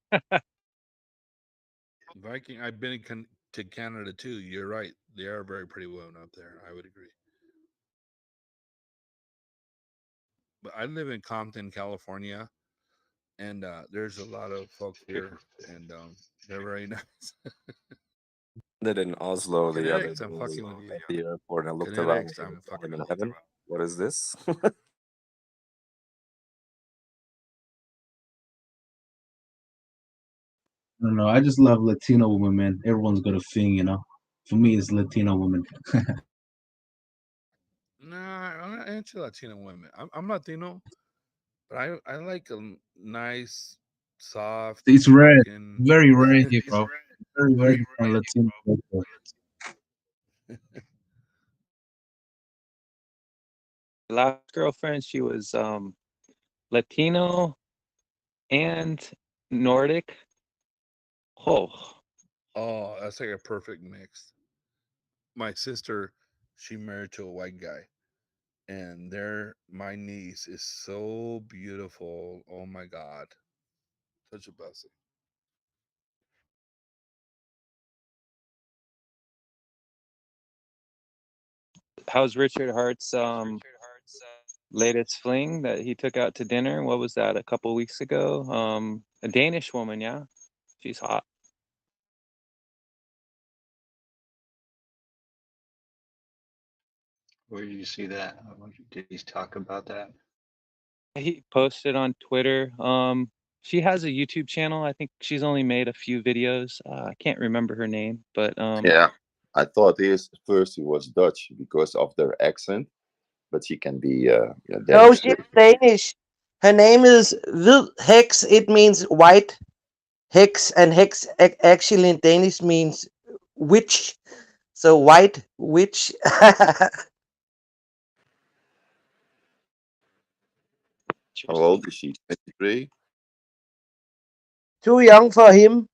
Viking. I've been to Canada too. You're right. They are very pretty women out there. I would agree. but I live in Compton, California, and there's a lot of folks here, and they're very nice. Did in Oslo the other Kinetics, I'm day fucking with you. at the airport, and I looked around. Kinetics, I'm fucking I'm in with you. heaven. What is this? No, I just love Latino women, man. Everyone's got a thing, you know. For me, it's Latino women. Nah, I'm not into Latino women. I'm Latino, but I like a nice, soft It's rare, spoken. very rare here, bro. Very rare to find Latino culture. Last girlfriend, she was Latino and Nordic. Oh, Oh, that's like a perfect mix. My sister, she married to a white guy, and my niece is so beautiful. Oh my god, such a blessing. how's Richard Hart's latest fling that he took out to dinner? What was that, a couple weeks ago? A Danish woman, yeah, she's hot. Where did you see that? Did he talk about that? He posted on Twitter. She has a YouTube channel. I think she's only made a few videos. I can't remember her name, but Yeah, I thought first he was Dutch because of their accent, but she can be No, Danish she's too. Danish. Her name is Hex. It means white. Hex, and Hex actually in Danish means witch. So white witch. How old is she? 23? Too young for him.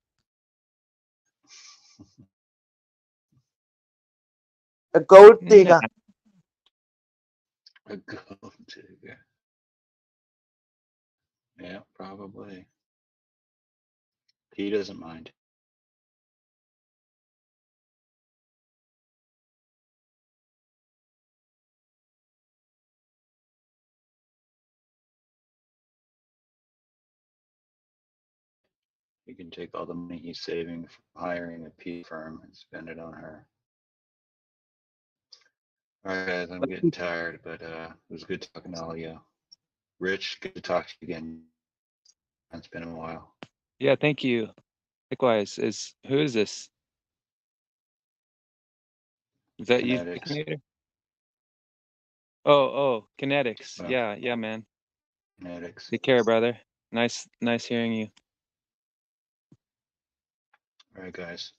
A gold nah. digger. A gold digger. Yeah, probably. He doesn't mind. He can take all the money he's saving from hiring a P firm and spend it on her. All right, guys, I'm getting tired, but it was good talking to all you. Rich, good to talk to you again. It's been a while. Yeah, thank you. Likewise. Who is this? Is that you, Kinetics. Kinetics? Oh, Kinetics. Well, Yeah, man. Kinetics. Take care, brother. Nice hearing you. All right, guys.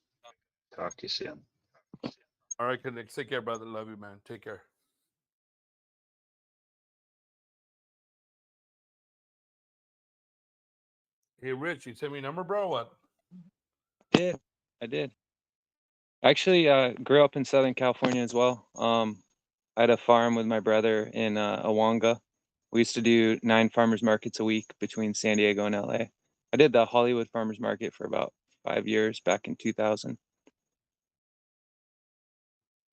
Talk to you soon. All right, Nick, take care, brother. Love you, man. Take care. Hey, Rich, you sent me a number, bro. Or what? I did. Actually, grew up in Southern California as well. I had a farm with my brother in Awanga. We used to do 9 farmers markets a week between San Diego and LA. I did the Hollywood farmers market for about 5 years back in 2000.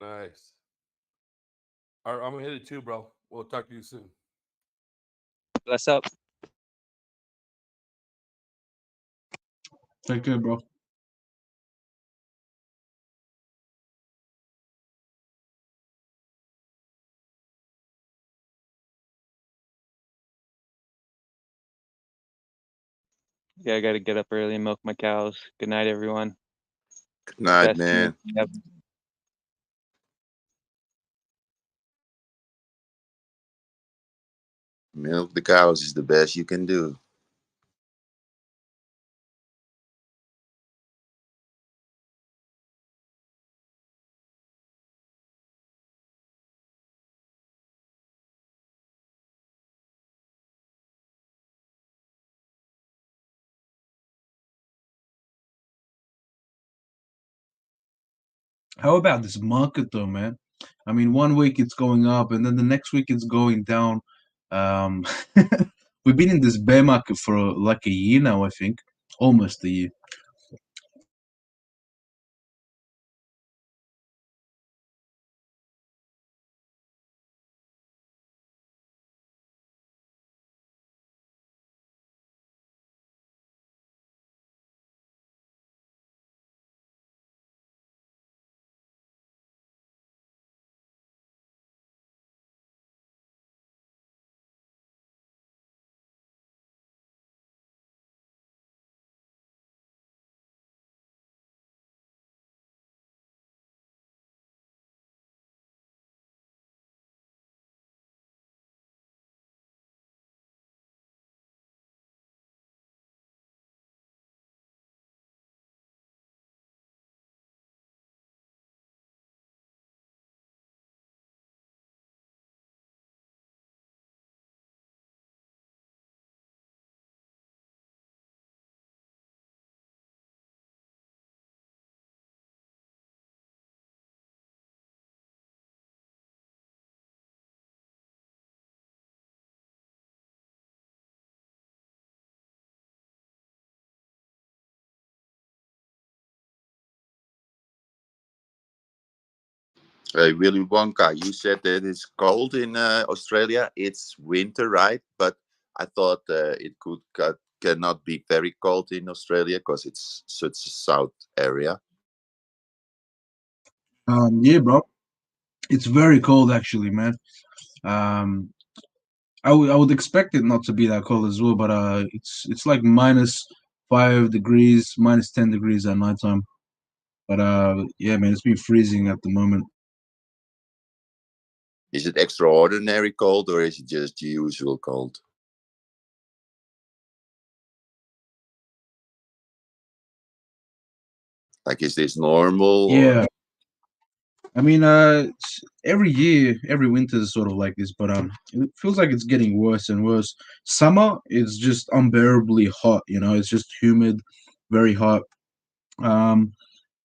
Nice. All right, I'm gonna hit it too, bro. We'll talk to you soon. Bless up. Take care, bro. Yeah, I got to get up early and milk my cows. Good night, everyone. Good night, Best man. Yep. Milk the cows is the best you can do. How about this market though, man? I mean, one week it's going up, and then the next week it's going down. Um, we've been in this bear market for like a year now, I think, almost a year. Willy Wonka, you said that it's cold in Australia. It's winter, right? But I thought cannot be very cold in Australia because it's such a south area. Yeah, bro. It's very cold actually, man. Um, I would expect it not to be that cold as well, but it's like -5 degrees, -10 degrees at nighttime. But yeah, man, it's been freezing at the moment. Is it extraordinary cold or is it just the usual cold? Like, is this normal? Yeah, Or? I mean, every year, every winter is sort of like this, but it feels like it's getting worse and worse. Summer is just unbearably hot, you know. It's just humid, very hot. Um,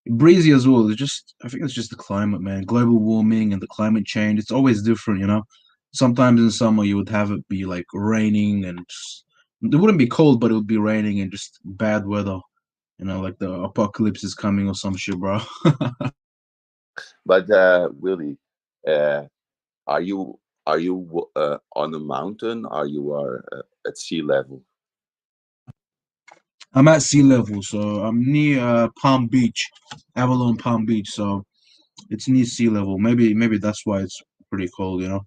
Breezy as well. I think it's just the climate, man. Global warming and the climate change. It's always different, you know. Sometimes in summer you would have it be like raining and it wouldn't be cold, but it would be raining and just bad weather. You know, like the apocalypse is coming or some shit, bro. But Willie, uh, are you on a mountain? Are you at sea level? I'm at sea level, so I'm near Palm Beach, Avalon Palm Beach. So it's near sea level. Maybe that's why it's pretty cold, you know.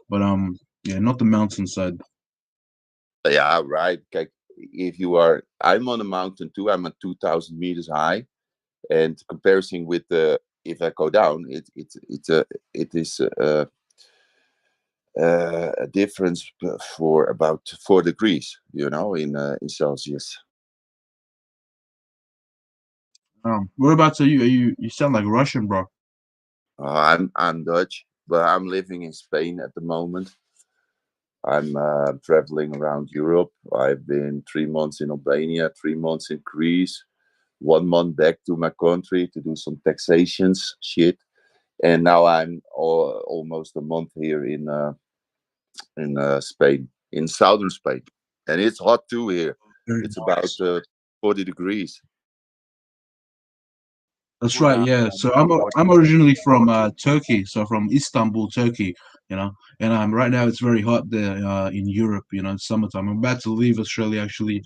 But yeah, not the mountainside. Yeah, right. Kijk, if you are, I'm on a mountain too. I'm at 2,000 meters high, and comparison with if I go down, it is a difference for about 4 degrees, you know, in Celsius. Whereabouts are you? You sound like Russian, bro. I'm Dutch, but I'm living in Spain at the moment. I'm traveling around Europe. I've been 3 months in Albania, 3 months in Greece, 1 month back to my country to do some taxations shit, and now I'm almost a month here in Spain, in southern Spain, and it's hot too here. Very It's about nice. 40 degrees. That's right. Yeah. So I'm originally from Turkey, so from Istanbul, Turkey. You know, and right now it's very hot there in Europe. You know, it's summertime. I'm about to leave Australia actually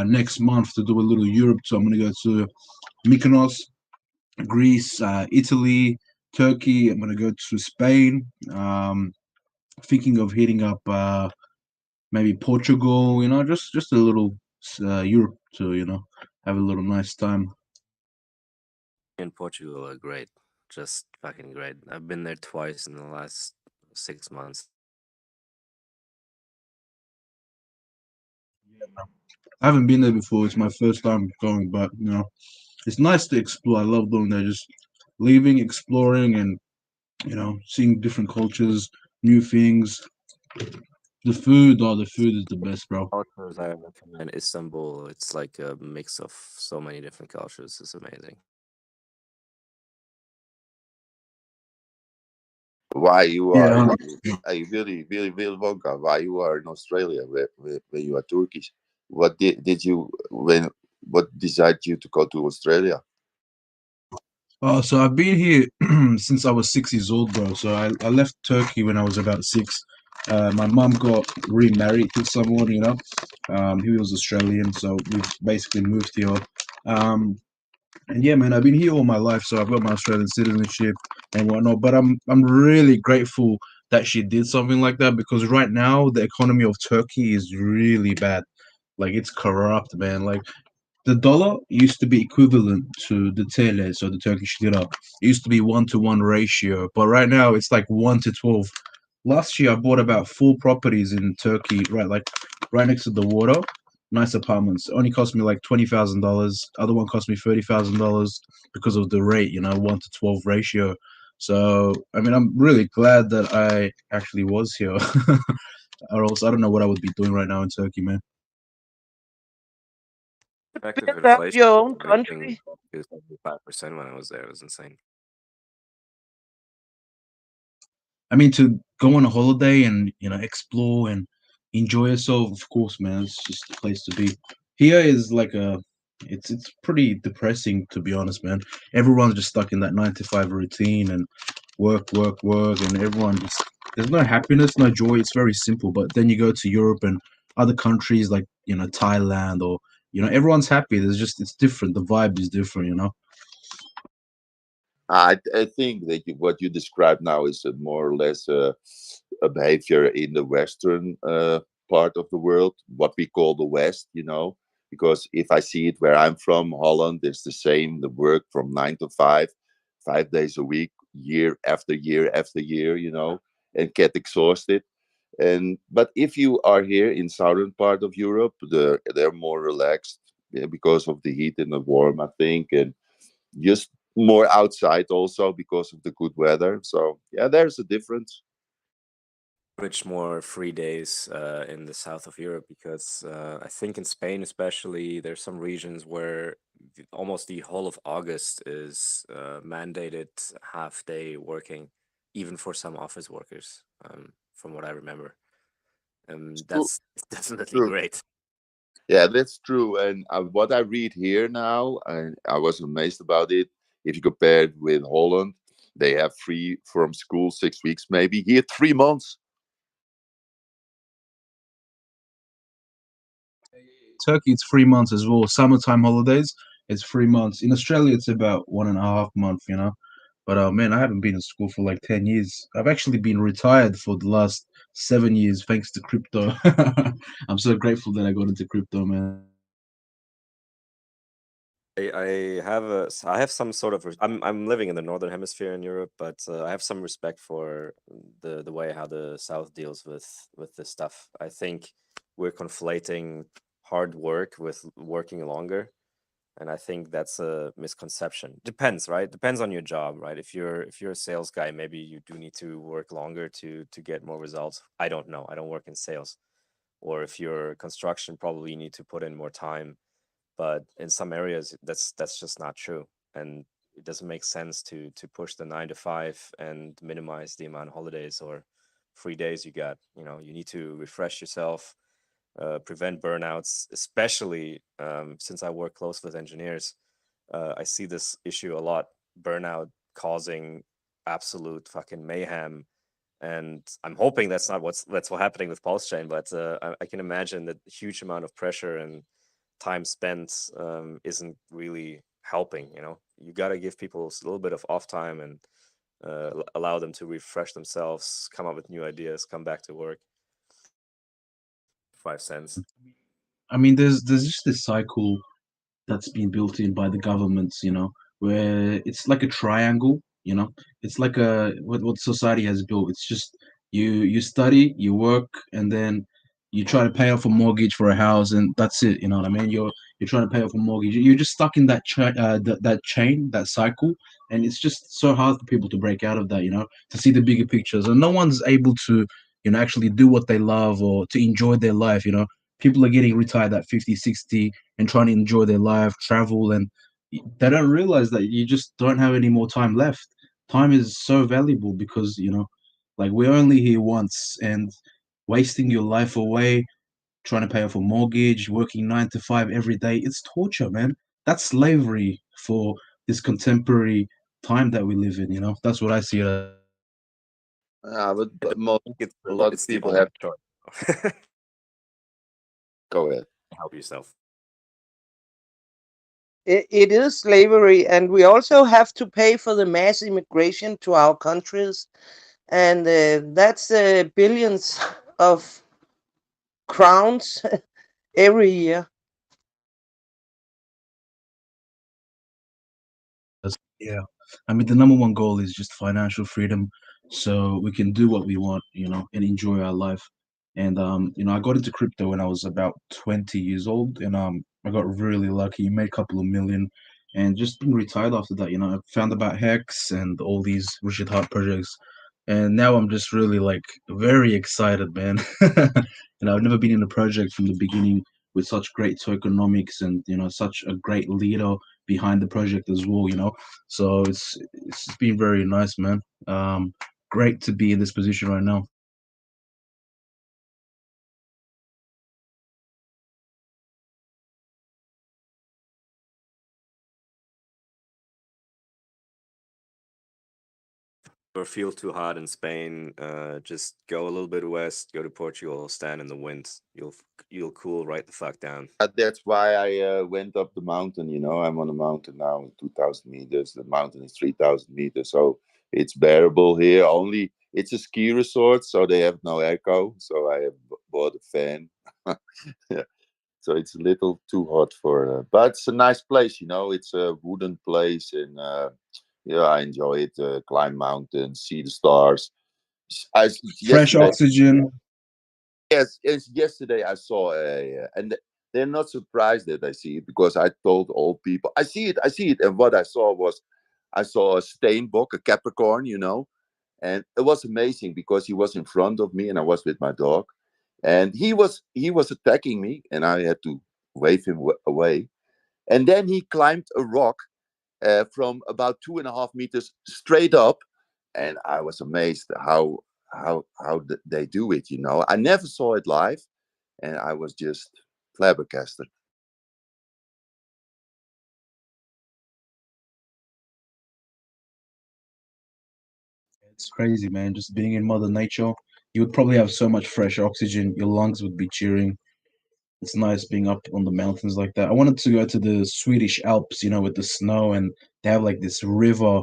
next month to do a little Europe tour. I'm gonna go to Mykonos, Greece, Italy, Turkey. I'm gonna go to Spain. Thinking of hitting up maybe Portugal. You know, just a little Europe tour. You know, have a little nice time. In Portugal are great, just fucking great. I've been there twice in the last 6 months. I haven't been there before. It's my first time going, but you know, it's nice to explore. I love doing that. Just leaving, exploring, and you know, seeing different cultures, new things. The food is the best, bro. Cultures I recommend Istanbul. It's like a mix of so many different cultures. It's amazing. Why you Yeah, are, I really Wonka, why you are in Australia where you are Turkish? What did you when what decided you to go to Australia? so I've been here since I was 6 years old, bro. So I left Turkey when I was about six. My mom got remarried to someone, you know. He was Australian, so we've basically moved here. Um, And yeah, man, I've been here all my life, so I've got my Australian citizenship and whatnot. But I'm really grateful that she did something like that because right now the economy of Turkey is really bad. Like it's corrupt, man. Like the dollar used to be equivalent to the TL, so the Turkish lira. It used to be 1-to-1 ratio, but right now it's like 1-to-12. Last year I bought about 4 properties in Turkey, right next to the water. Nice apartments. Only cost me like $20,000. Other one cost me $30,000 because of the rate, you know, 1-to-12 ratio. So I mean, I'm really glad that I actually was here, or else I don't know what I would be doing right now in Turkey, man. Effective Build up inflation, your own everything country. is 5% when I was there. It was insane. I mean, to go on a holiday and you know explore and enjoy yourself, of course, man. It's just the place to be. Here is like it's pretty depressing to be honest, man. Everyone's just stuck in that 9 to 5 routine and work, work, work, and there's no happiness, no joy. It's very simple. But then you go to Europe and other countries like Thailand or everyone's happy. It's different. The vibe is different. I think that what you describe now is more or less a behavior in the Western part of the world, what we call the West. Because if I see it where I'm from, Holland, it's the same. The work from 9 to 5, 5 days a week, year after year after year, and get exhausted. But if you are here in southern part of Europe, they're more relaxed, yeah, because of the heat and the warm, I think, and just more outside also because of the good weather. So yeah, there's a difference. Which more free days in the south of Europe, because I think in Spain especially there's some regions where almost the whole of August is mandated half-day working, even for some office workers, from what I remember. True, That's definitely true. great. Yeah, that's true. And what I read here now, and I was amazed about it. If you compare it with Holland, they have free from school 6 weeks, maybe. Here, 3 months. Turkey, it's 3 months as well. Summertime holidays, it's 3 months. In Australia, it's about 1.5 months. But man, I haven't been in school for like 10 years. I've actually been retired for the last 7 years thanks to crypto. I'm so grateful that I got into crypto, man. I have some sort of I'm living in the northern hemisphere in Europe, but I have some respect for the way how the south deals with this stuff. I think we're conflating hard work with working longer, and I think that's a misconception. Depends, right? Depends on your job, right? If you're a sales guy, maybe you do need to work longer to get more results. I don't know. I don't work in sales. Or if you're construction, probably you need to put in more time, but in some areas that's just not true, and it doesn't make sense to push the 9 to 5 and minimize the amount of holidays or free days you got. You need to refresh yourself, prevent burnouts, especially since I work close with engineers. I see this issue a lot: burnout causing absolute fucking mayhem. And I'm hoping that's what happening with Pulsechain, but I can imagine that huge amount of pressure and time spent isn't really helping. You got to give people a little bit of off time and allow them to refresh themselves, come up with new ideas, come back to work. 5 cents. I mean, there's just this cycle that's been built in by the governments, where it's like a triangle. It's like what society has built. It's just you study, you work, and then you try to pay off a mortgage for a house, and that's it. You know what I mean? You're trying to pay off a mortgage. You're just stuck in that chain, that cycle, and it's just so hard for people to break out of that. To see the bigger pictures, and no one's able to actually do what they love or to enjoy their life. People are getting retired at 50, 60 and trying to enjoy their life, travel, and they don't realize that you just don't have any more time left. Time is so valuable because, like we're only here once, and wasting your life away trying to pay off a mortgage, working 9 to 5 every day, it's torture, man. That's slavery for this contemporary time that we live in. That's what I see it as. But I think a lot of it's the people only have. choice. Go ahead. Help yourself. It is slavery, and we also have to pay for the mass immigration to our countries, and that's billions of crowns every year. Yeah. I mean, the number one goal is just financial freedom so we can do what we want, and enjoy our life. And I got into crypto when I was about 20 years old, and I got really lucky, made a couple of million, and just been retired after that. I found about Hex and all these Richard Hart projects, and now I'm just really like very excited, man. I've never been in a project from the beginning with such great tokenomics and such a great leader behind the project as well. So it's been very nice, man. Great to be in this position right now. Or feel too hot in Spain, just go a little bit west, go to Portugal, stand in the wind. You'll cool right the fuck down. That's why I went up the mountain. I'm on a mountain now, 2,000 meters. The mountain is 3,000 meters, so it's bearable here. Only it's a ski resort, so they have no airco. So I have bought a fan. Yeah. So it's a little too hot for, but it's a nice place. It's a wooden place, and yeah, I enjoy it. Climb mountains, see the stars. Fresh Yesterday, oxygen. yes, yesterday I saw and they're not surprised that I see it because I told all people I see it, and what I saw was I saw a Steenbok, a Capricorn, and it was amazing because he was in front of me and I was with my dog, and he was attacking me, and I had to wave him away, and then he climbed a rock from about 2.5 meters straight up, and I was amazed how they do it. I never saw it live, and I was just flabbergasted. It's crazy, man. Just being in Mother Nature, you would probably have so much fresh oxygen. Your lungs would be cheering. It's nice being up on the mountains like that. I wanted to go to the Swedish Alps, with the snow, and they have like this river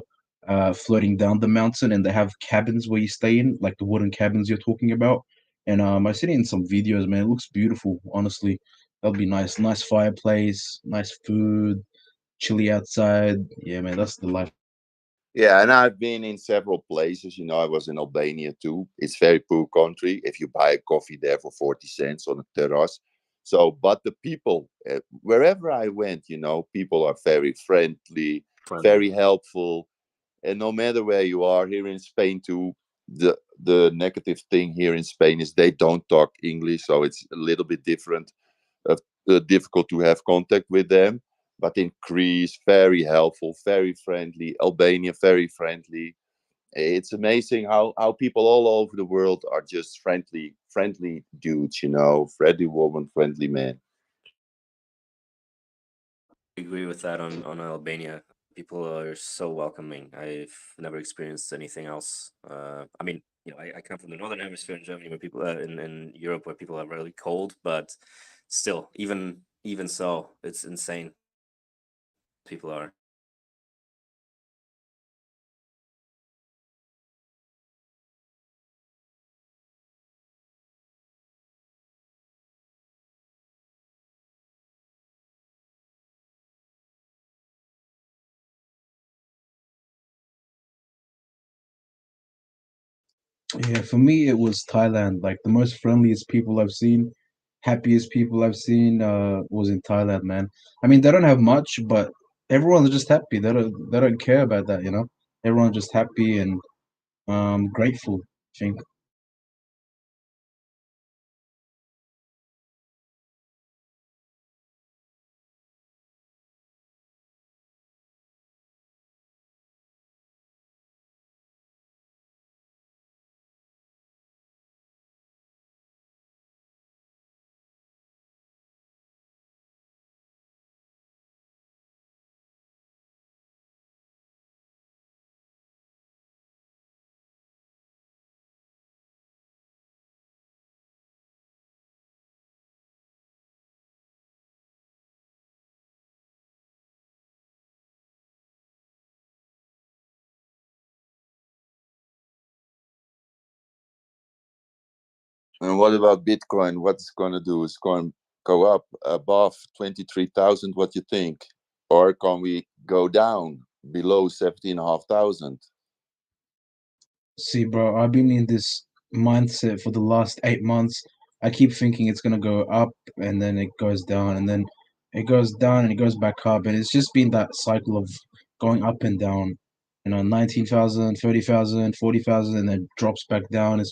floating down the mountain, and they have cabins where you stay in, like the wooden cabins you're talking about. And I seen it in some videos, man. It looks beautiful, honestly. That'll be nice. Nice fireplace, nice food, chilly outside. Yeah, man, that's the life. Yeah, and I've been in several places. I was in Albania too. It's very poor country. If you buy a coffee there for 40 cents on a terrace. So, but the people, wherever I went, people are very friendly, Friendly. very helpful. And no matter where you are, here in Spain too, the negative thing here in Spain is they don't talk English, so it's a little bit difficult to have contact with them. But in Greece, very helpful, very friendly. Albania, very friendly. It's amazing how people all over the world are just friendly dudes. Friendly woman, friendly man. I agree with that on Albania. People are so welcoming. I've never experienced anything else. I mean, I come from the northern hemisphere in Germany, where people in Europe, where people are really cold, but still, even so, it's insane. People are. Yeah, for me, it was Thailand. Like the most friendliest people I've seen, happiest people I've seen, was in Thailand, man. I mean, they don't have much, but everyone's just happy. They don't care about that. Everyone's just happy and grateful, I think. And what about Bitcoin? What's going to do? It's going to go up above 23,000. What do you think? Or can we go down below 17,500? See, bro, I've been in this mindset for the last 8 months. I keep thinking it's gonna go up and then it goes down and then it goes down and it goes back up. And it's just been that cycle of going up and down, 19,000, 30,000, 40,000, and then drops back down.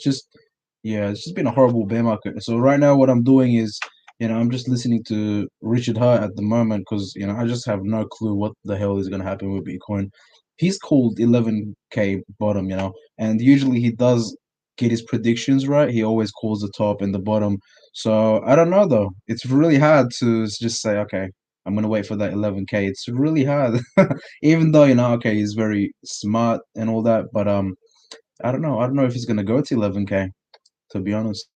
Yeah, it's just been a horrible bear market. So right now, what I'm doing is, I'm just listening to Richard Hart at the moment because, I just have no clue what the hell is gonna happen with Bitcoin. He's called 11K bottom, and usually he does get his predictions right. He always calls the top and the bottom. So I don't know though. It's really hard to just say, okay, I'm gonna wait for that 11K. It's really hard, even though okay, he's very smart and all that. But I don't know. I don't know if it's gonna go to 11K, to be honest.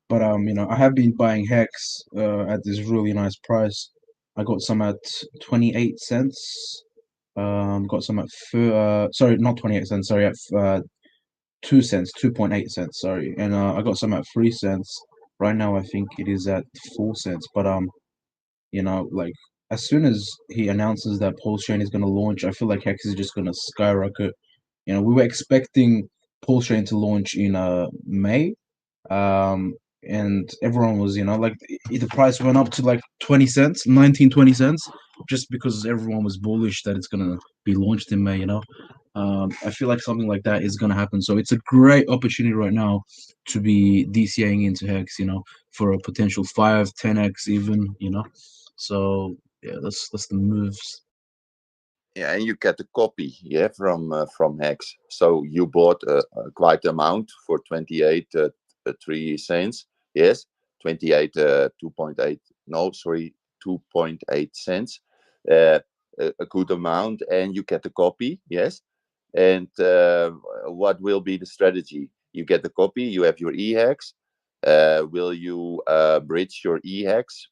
But I have been buying Hex at this really nice price. I got some at 28 cents. Got some at sorry, not 28 cents. Sorry, at 2 cents, 2.8 cents. Sorry, and I got some at 3 cents. Right now, I think it is at 4 cents. But like as soon as he announces that Pulsechain is going to launch, I feel like Hex is just going to skyrocket. We were expecting Pulsechain to launch in May, um, and everyone was, like the price went up to like 20 cents, 19, 20 cents, just because everyone was bullish that it's going to be launched in May. I feel like something like that is going to happen. So it's a great opportunity right now to be DCAing into Hex, for a potential 5, 10x even. So yeah, that's the moves. Yeah, and you get a copy, yeah, from Hex. So you bought a quite amount for 28 3 cents. Yes, 28 2.8. No, sorry, 2.8 cents. A good amount, and you get a copy. Yes, and what will be the strategy? You get the copy. You have your EHEX. Will you bridge your EHEX?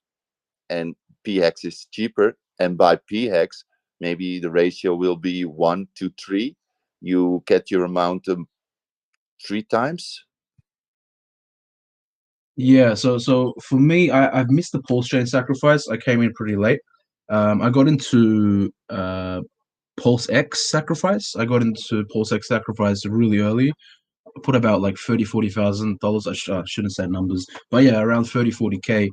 And PHEX is cheaper, and by PHEX maybe the ratio will be 1 to 3. You get your amount 3 times. Yeah, so for me, I've missed the Pulsechain Sacrifice. I came in pretty late. I got into PulseX Sacrifice. I got into PulseX Sacrifice really early. Put about like 30,000-40,000 dollars. I shouldn't say numbers, but yeah, around 30-40K.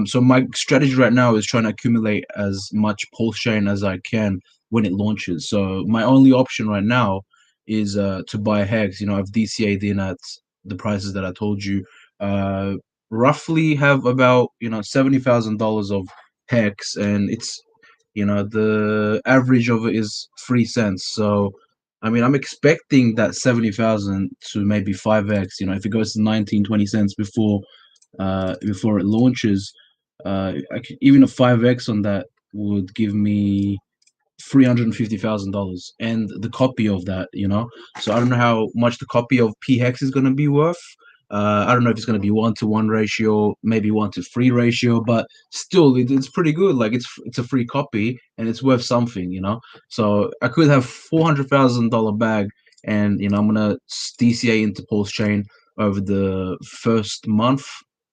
So my strategy right now is trying to accumulate as much Pulsechain as I can when it launches. So my only option right now is to buy Hex. I've DCA'd in at the prices that I told you. Uh, Roughly have about $70,000 of Hex, and it's the average of it is 3 cents. So I mean, I'm expecting that 70,000 to maybe 5x. If it goes to 19, 20 cents before it launches, even a 5x on that would give me $350,000 and the copy of that. So I don't know how much the copy of PHEX is going to be worth. I don't know if it's going to be 1-to-1 ratio, maybe 1-to-3 ratio, but still, it's pretty good. Like it's a free copy and it's worth something. So I could have $400,000 bag, and I'm gonna DCA into Pulsechain over the first month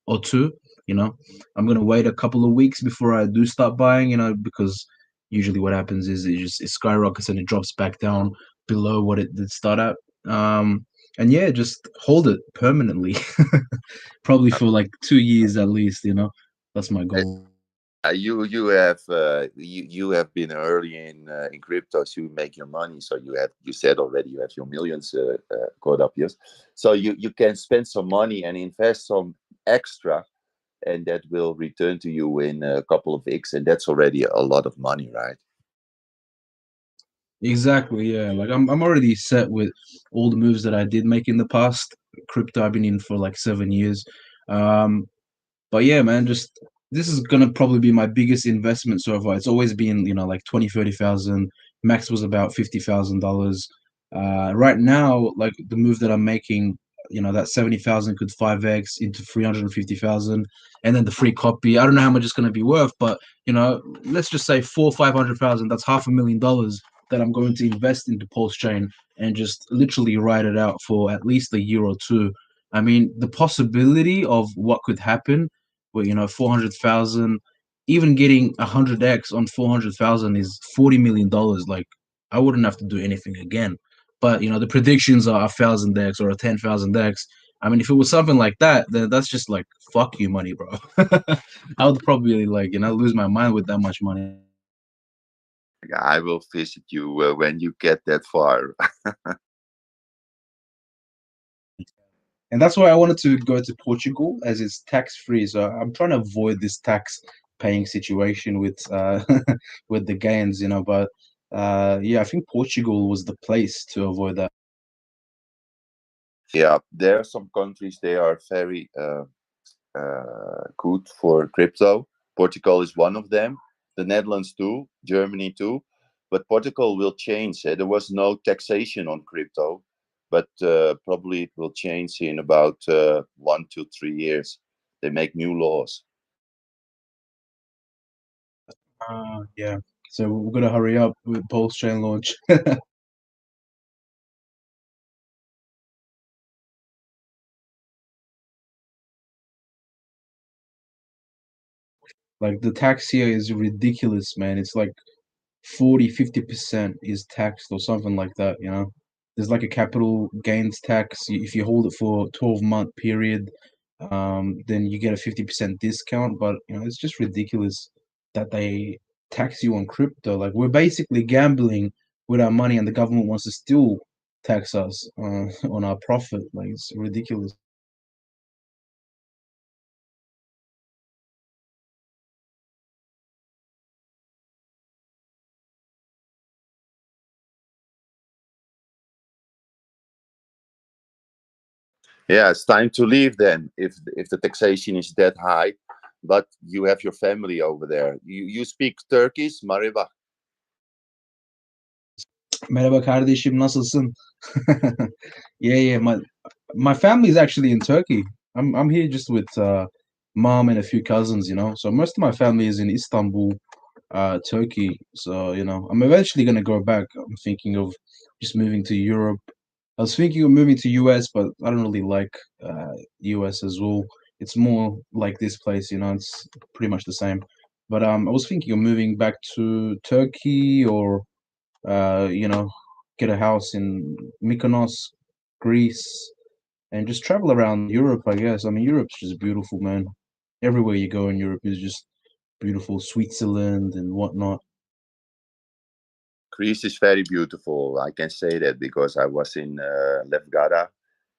or two. I'm gonna wait a couple of weeks before I do start buying. Because usually what happens is it skyrockets and it drops back down below what it did start at. And yeah, just hold it permanently, probably for like 2 years at least. That's my goal. You have been early in crypto, so you make your money. So you said already you have your millions caught up. Yes, so you can spend some money and invest some extra, and that will return to you in a couple of weeks, and that's already a lot of money, right? Exactly, yeah. Like I'm already set with all the moves that I did make in the past. Crypto, I've been in for like 7 years. Um, But yeah, man, just this is gonna probably be my biggest investment so far. It's always been, like 20, 30,000. Max was about $50,000. Right now, like the move that I'm making, that 70,000 could 5x into 350,000, and then the free copy. I don't know how much it's gonna be worth, but let's just say 400,000-500,000. That's $500,000 that I'm going to invest into Pulsechain and just literally ride it out for at least a year or two. I mean, the possibility of what could happen where 400,000, even getting 100x on 400,000 is $40 million. Like I wouldn't have to do anything again. But the predictions are 1,000x or a 10,000x. I mean, if it was something like that, then that's just like fuck you money, bro. I would probably like lose my mind with that much money. I will visit you when you get that far. And that's why I wanted to go to Portugal, as it's tax free. So I'm trying to avoid this tax paying situation with with the gains. But yeah, I think Portugal was the place to avoid that. Yeah, there are some countries they are very good for crypto. Portugal is one of them. The Netherlands too. Germany too. But Portugal will change. There was no taxation on crypto, but probably it will change in about 1 to 3 years. They make new laws. Yeah. So we're gonna hurry up with Pulsechain launch. Like the tax here is ridiculous, man. It's like 40-50% is taxed or something like that, you know. There's like a capital gains tax. If you hold it for a 12-month period, then you get a 50% discount. But you know, it's just ridiculous that they tax you on crypto. Like we're basically gambling with our money, and the government wants to still tax us on our profit. Like it's ridiculous. Yeah, it's time to leave then. If the taxation is that high, but you have your family over there. You speak Turkish, Mariba. Merhaba kardeşim, nasılsın? Yeah, my family is actually in Turkey. I'm here just with mom and a few cousins, you know. So most of my family is in Istanbul, Turkey. So, you know, I'm eventually gonna go back. I'm thinking of just moving to Europe. I was thinking of moving to US, but I don't really like US as well. It's more like this place, you know, it's pretty much the same. But I was thinking of moving back to Turkey or you know, get a house in Mykonos, Greece, and just travel around Europe, I guess. I mean, Europe's just beautiful, man. Everywhere you go in Europe is just beautiful. Switzerland and whatnot. Greece is very beautiful. I can say that because I was in Lefgada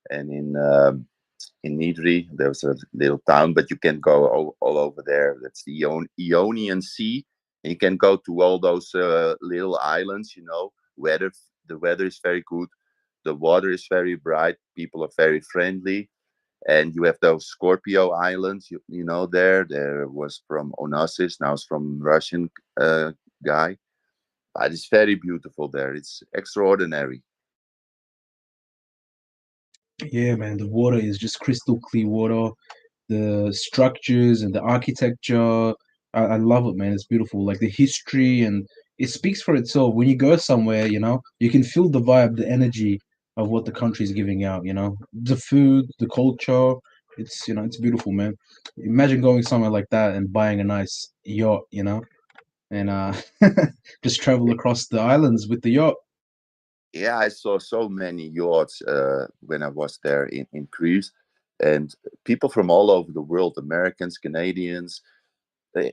and in Nidri. There was a little town, but you can go all over there. That's the Ionian Sea. And you can go to all those little islands. You know, the weather is very good. The water is very bright. People are very friendly. And you have those Scorpio Islands. You know, there was from Onassis. Now it's from Russian guy. But it's very beautiful there. It's extraordinary. Yeah, man, the water is just crystal clear water. The structures and the architecture, I love it, man. It's beautiful. Like the history, and it speaks for itself. When you go somewhere, you know, you can feel the vibe, the energy of what the country is giving out, you know. The food, the culture, it's, you know, it's beautiful, man. Imagine going somewhere like that and buying a nice yacht, you know, and just travel across the islands with the yacht. Yeah, I saw so many yachts when I was there in Greece, and people from all over the world, Americans, Canadians,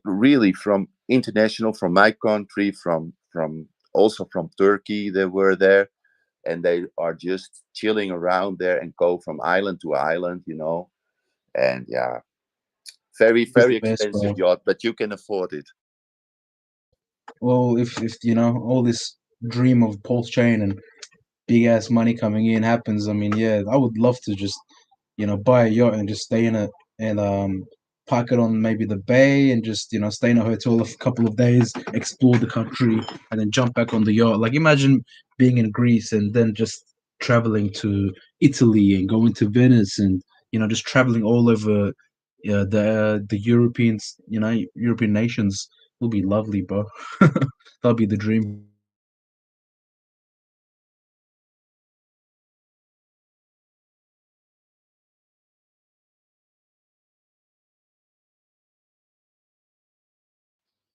really from international, from my country, from also from Turkey, they were there, and they are just chilling around there and go from island to island, you know, and yeah, It's very the best, expensive bro. yacht, but you can afford it. Well, if you know all this dream of Pulse Chain and big ass money coming in happens, I mean, yeah, I would love to just, you know, buy a yacht and just stay in it and park it on maybe the bay and just, you know, stay in a hotel a couple of days, explore the country, and then jump back on the yacht. Like imagine being in Greece and then just traveling to Italy and going to Venice and, you know, just traveling all over the Europeans, you know, European nations. Will be lovely, bro. That'll be the dream.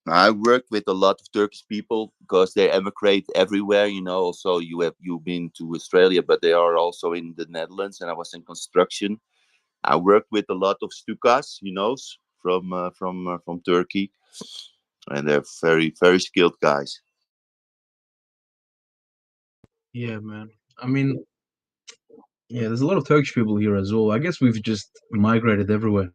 I worked with a lot of Turkish people because they emigrate everywhere. You know, also you've been to Australia, but they are also in the Netherlands, and I was in construction. I worked with a lot of Stukas, you know, from Turkey, and they're very skilled guys. Yeah, man. I mean, yeah, there's a lot of Turkish people here as well. I guess we've just migrated everywhere.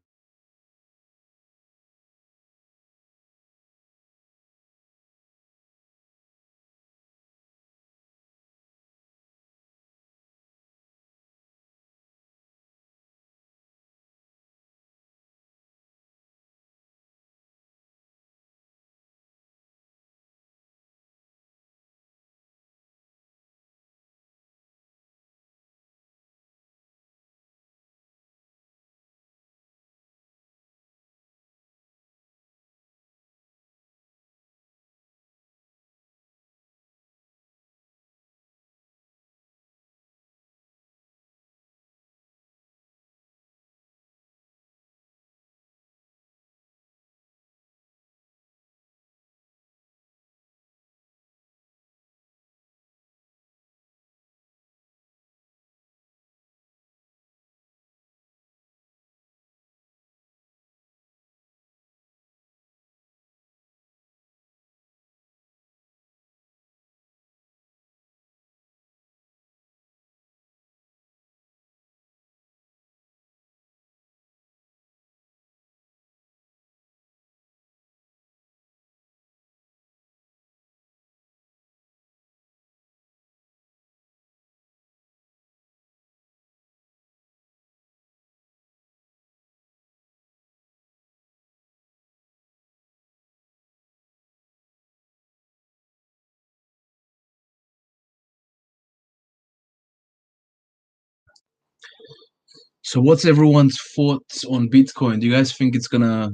So what's everyone's thoughts on Bitcoin? Do you guys think it's gonna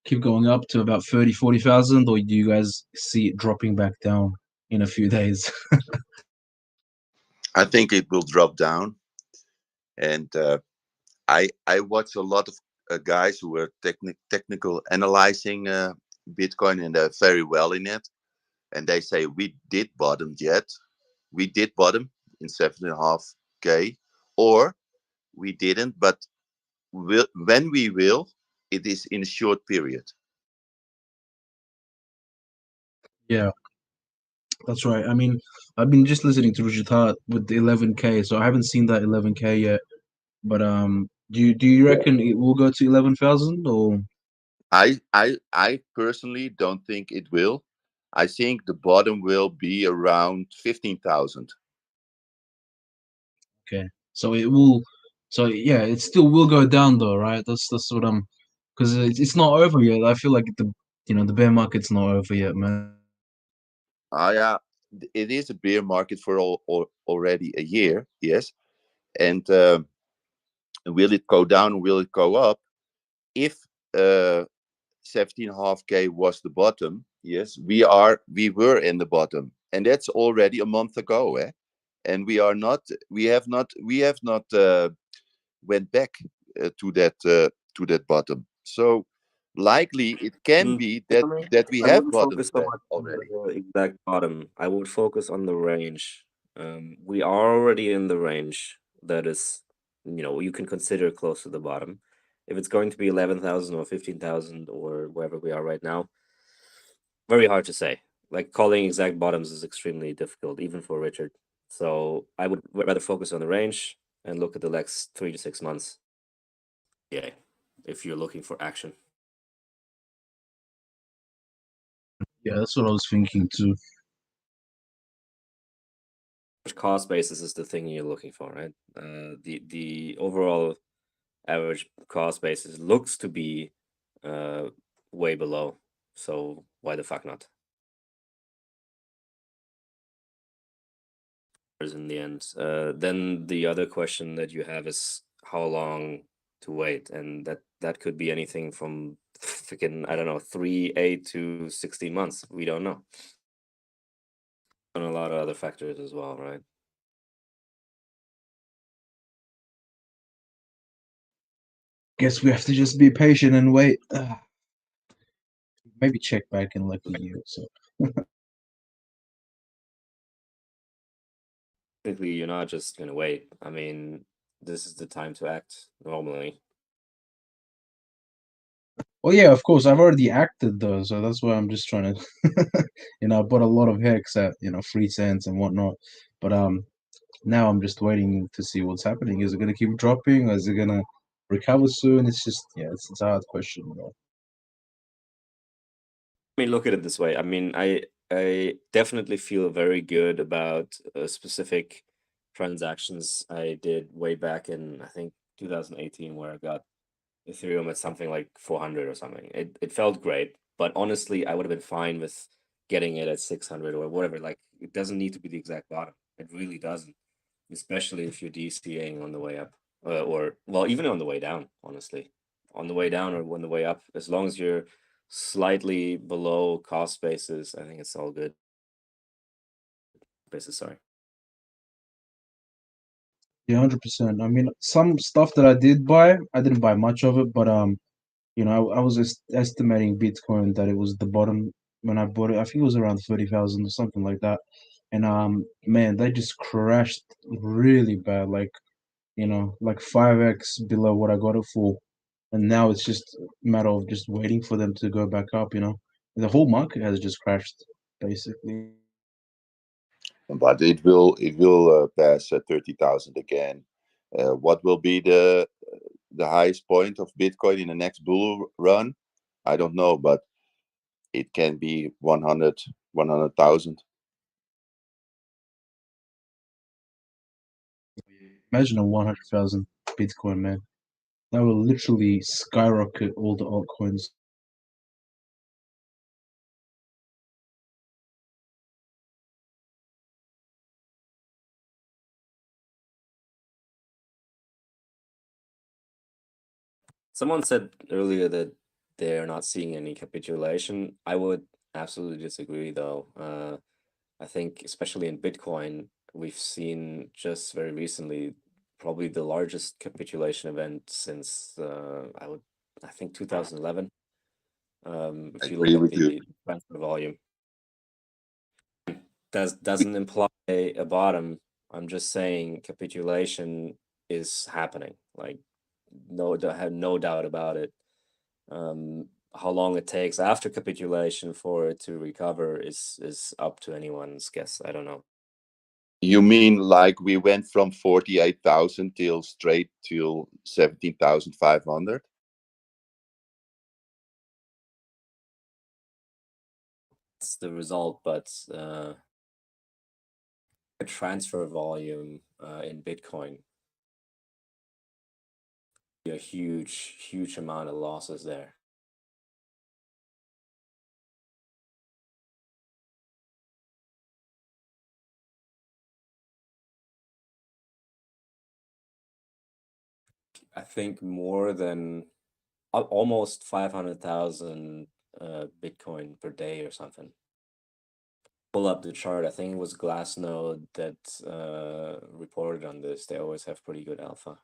keep going up to about 30, 40,000, or do you guys see it dropping back down in a few days? I think it will drop down, and I watch a lot of guys who are technical analyzing Bitcoin, and they're very well in it. And they say we did bottom yet. We did bottom in 7.5K, or we didn't, but when we will, it is in a short period. Yeah, that's right. I mean, I've been just listening to Rujita with the 11K, so I haven't seen that 11K yet. But do you reckon it will go to 11,000 or? I personally don't think it will. I think the bottom will be around 15,000. Okay, so it will. So yeah, it still will go down though, right? That's what I'm, because it's not over yet. I feel like the bear market's not over yet, man. Yeah, it is a bear market for already a year, yes. And will it go down? Will it go up? If 17.5K was the bottom, yes, we were in the bottom, and that's already a month ago, eh? And we have not went back to that bottom. So likely it can be Personally, that we I have wouldn't bottomed focus so back much on already. the exact bottom. I would focus on the range. We are already in the range that is, you can consider close to the bottom. If it's going to be 11,000 or 15,000 or wherever we are right now, very hard to say. Like calling exact bottoms is extremely difficult, even for Richard. So I would rather focus on the range and look at the next 3 to 6 months. Yeah, if you're looking for action. Yeah, that's what I was thinking too. Cost basis is the thing you're looking for, right? The overall average cost basis looks to be way below. So why the fuck not? In the end, then the other question that you have is how long to wait, and that could be anything from freaking, I don't know, 3, 8 to 16 months. We don't know. And a lot of other factors as well, right? Guess we have to just be patient and wait. Maybe check back in like a year or so. Technically, you're not just gonna wait. I mean, this is the time to act normally. Oh yeah, of course. I've already acted though, so that's why I'm just trying to, I bought a lot of hex at 3 cents and whatnot. But now I'm just waiting to see what's happening. Is it gonna keep dropping? Or is it gonna recover soon? It's just it's a hard question. I mean, look at it this way. I mean, I definitely feel very good about specific transactions I did way back in, I think, 2018, where I got Ethereum at something like 400 or something. It felt great, but honestly, I would have been fine with getting it at 600 or whatever. Like, it doesn't need to be the exact bottom. It really doesn't, especially if you're DCAing on the way up, or well, even on the way down. Honestly, on the way down or on the way up, as long as you're slightly below cost basis, I think it's all good. Basis, sorry. Yeah, 100%. I mean, some stuff that I did buy, I didn't buy much of it, but I was just estimating Bitcoin that it was the bottom when I bought it. I think it was around 30,000 or something like that. And man, they just crashed really bad, like 5x below what I got it for. And now it's just a matter of just waiting for them to go back up. The whole market has just crashed, basically. But it will pass 30,000 again. What will be the highest point of Bitcoin in the next bull run? I don't know, but it can be 100,000. Imagine a 100,000 Bitcoin, man. That will literally skyrocket all the altcoins. Someone said earlier that they're not seeing any capitulation. I would absolutely disagree, though. I think, especially in Bitcoin, we've seen just very recently probably the largest capitulation event since I think 2011. I If you look agree at with you. the transfer volume, doesn't imply a bottom. I'm just saying capitulation is happening. Like, have no doubt about it. How long it takes after capitulation for it to recover is up to anyone's guess. I don't know. You mean like we went from 48,000 till straight till 17,500? That's the result, but the transfer volume in Bitcoin, a huge amount of losses there. I think more than almost 500,000 Bitcoin per day or something. Pull up the chart. I think it was Glassnode that reported on this. They always have pretty good alpha.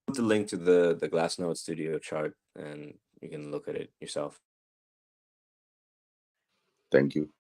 Put the link to the Glassnode Studio chart, and you can look at it yourself. Thank you.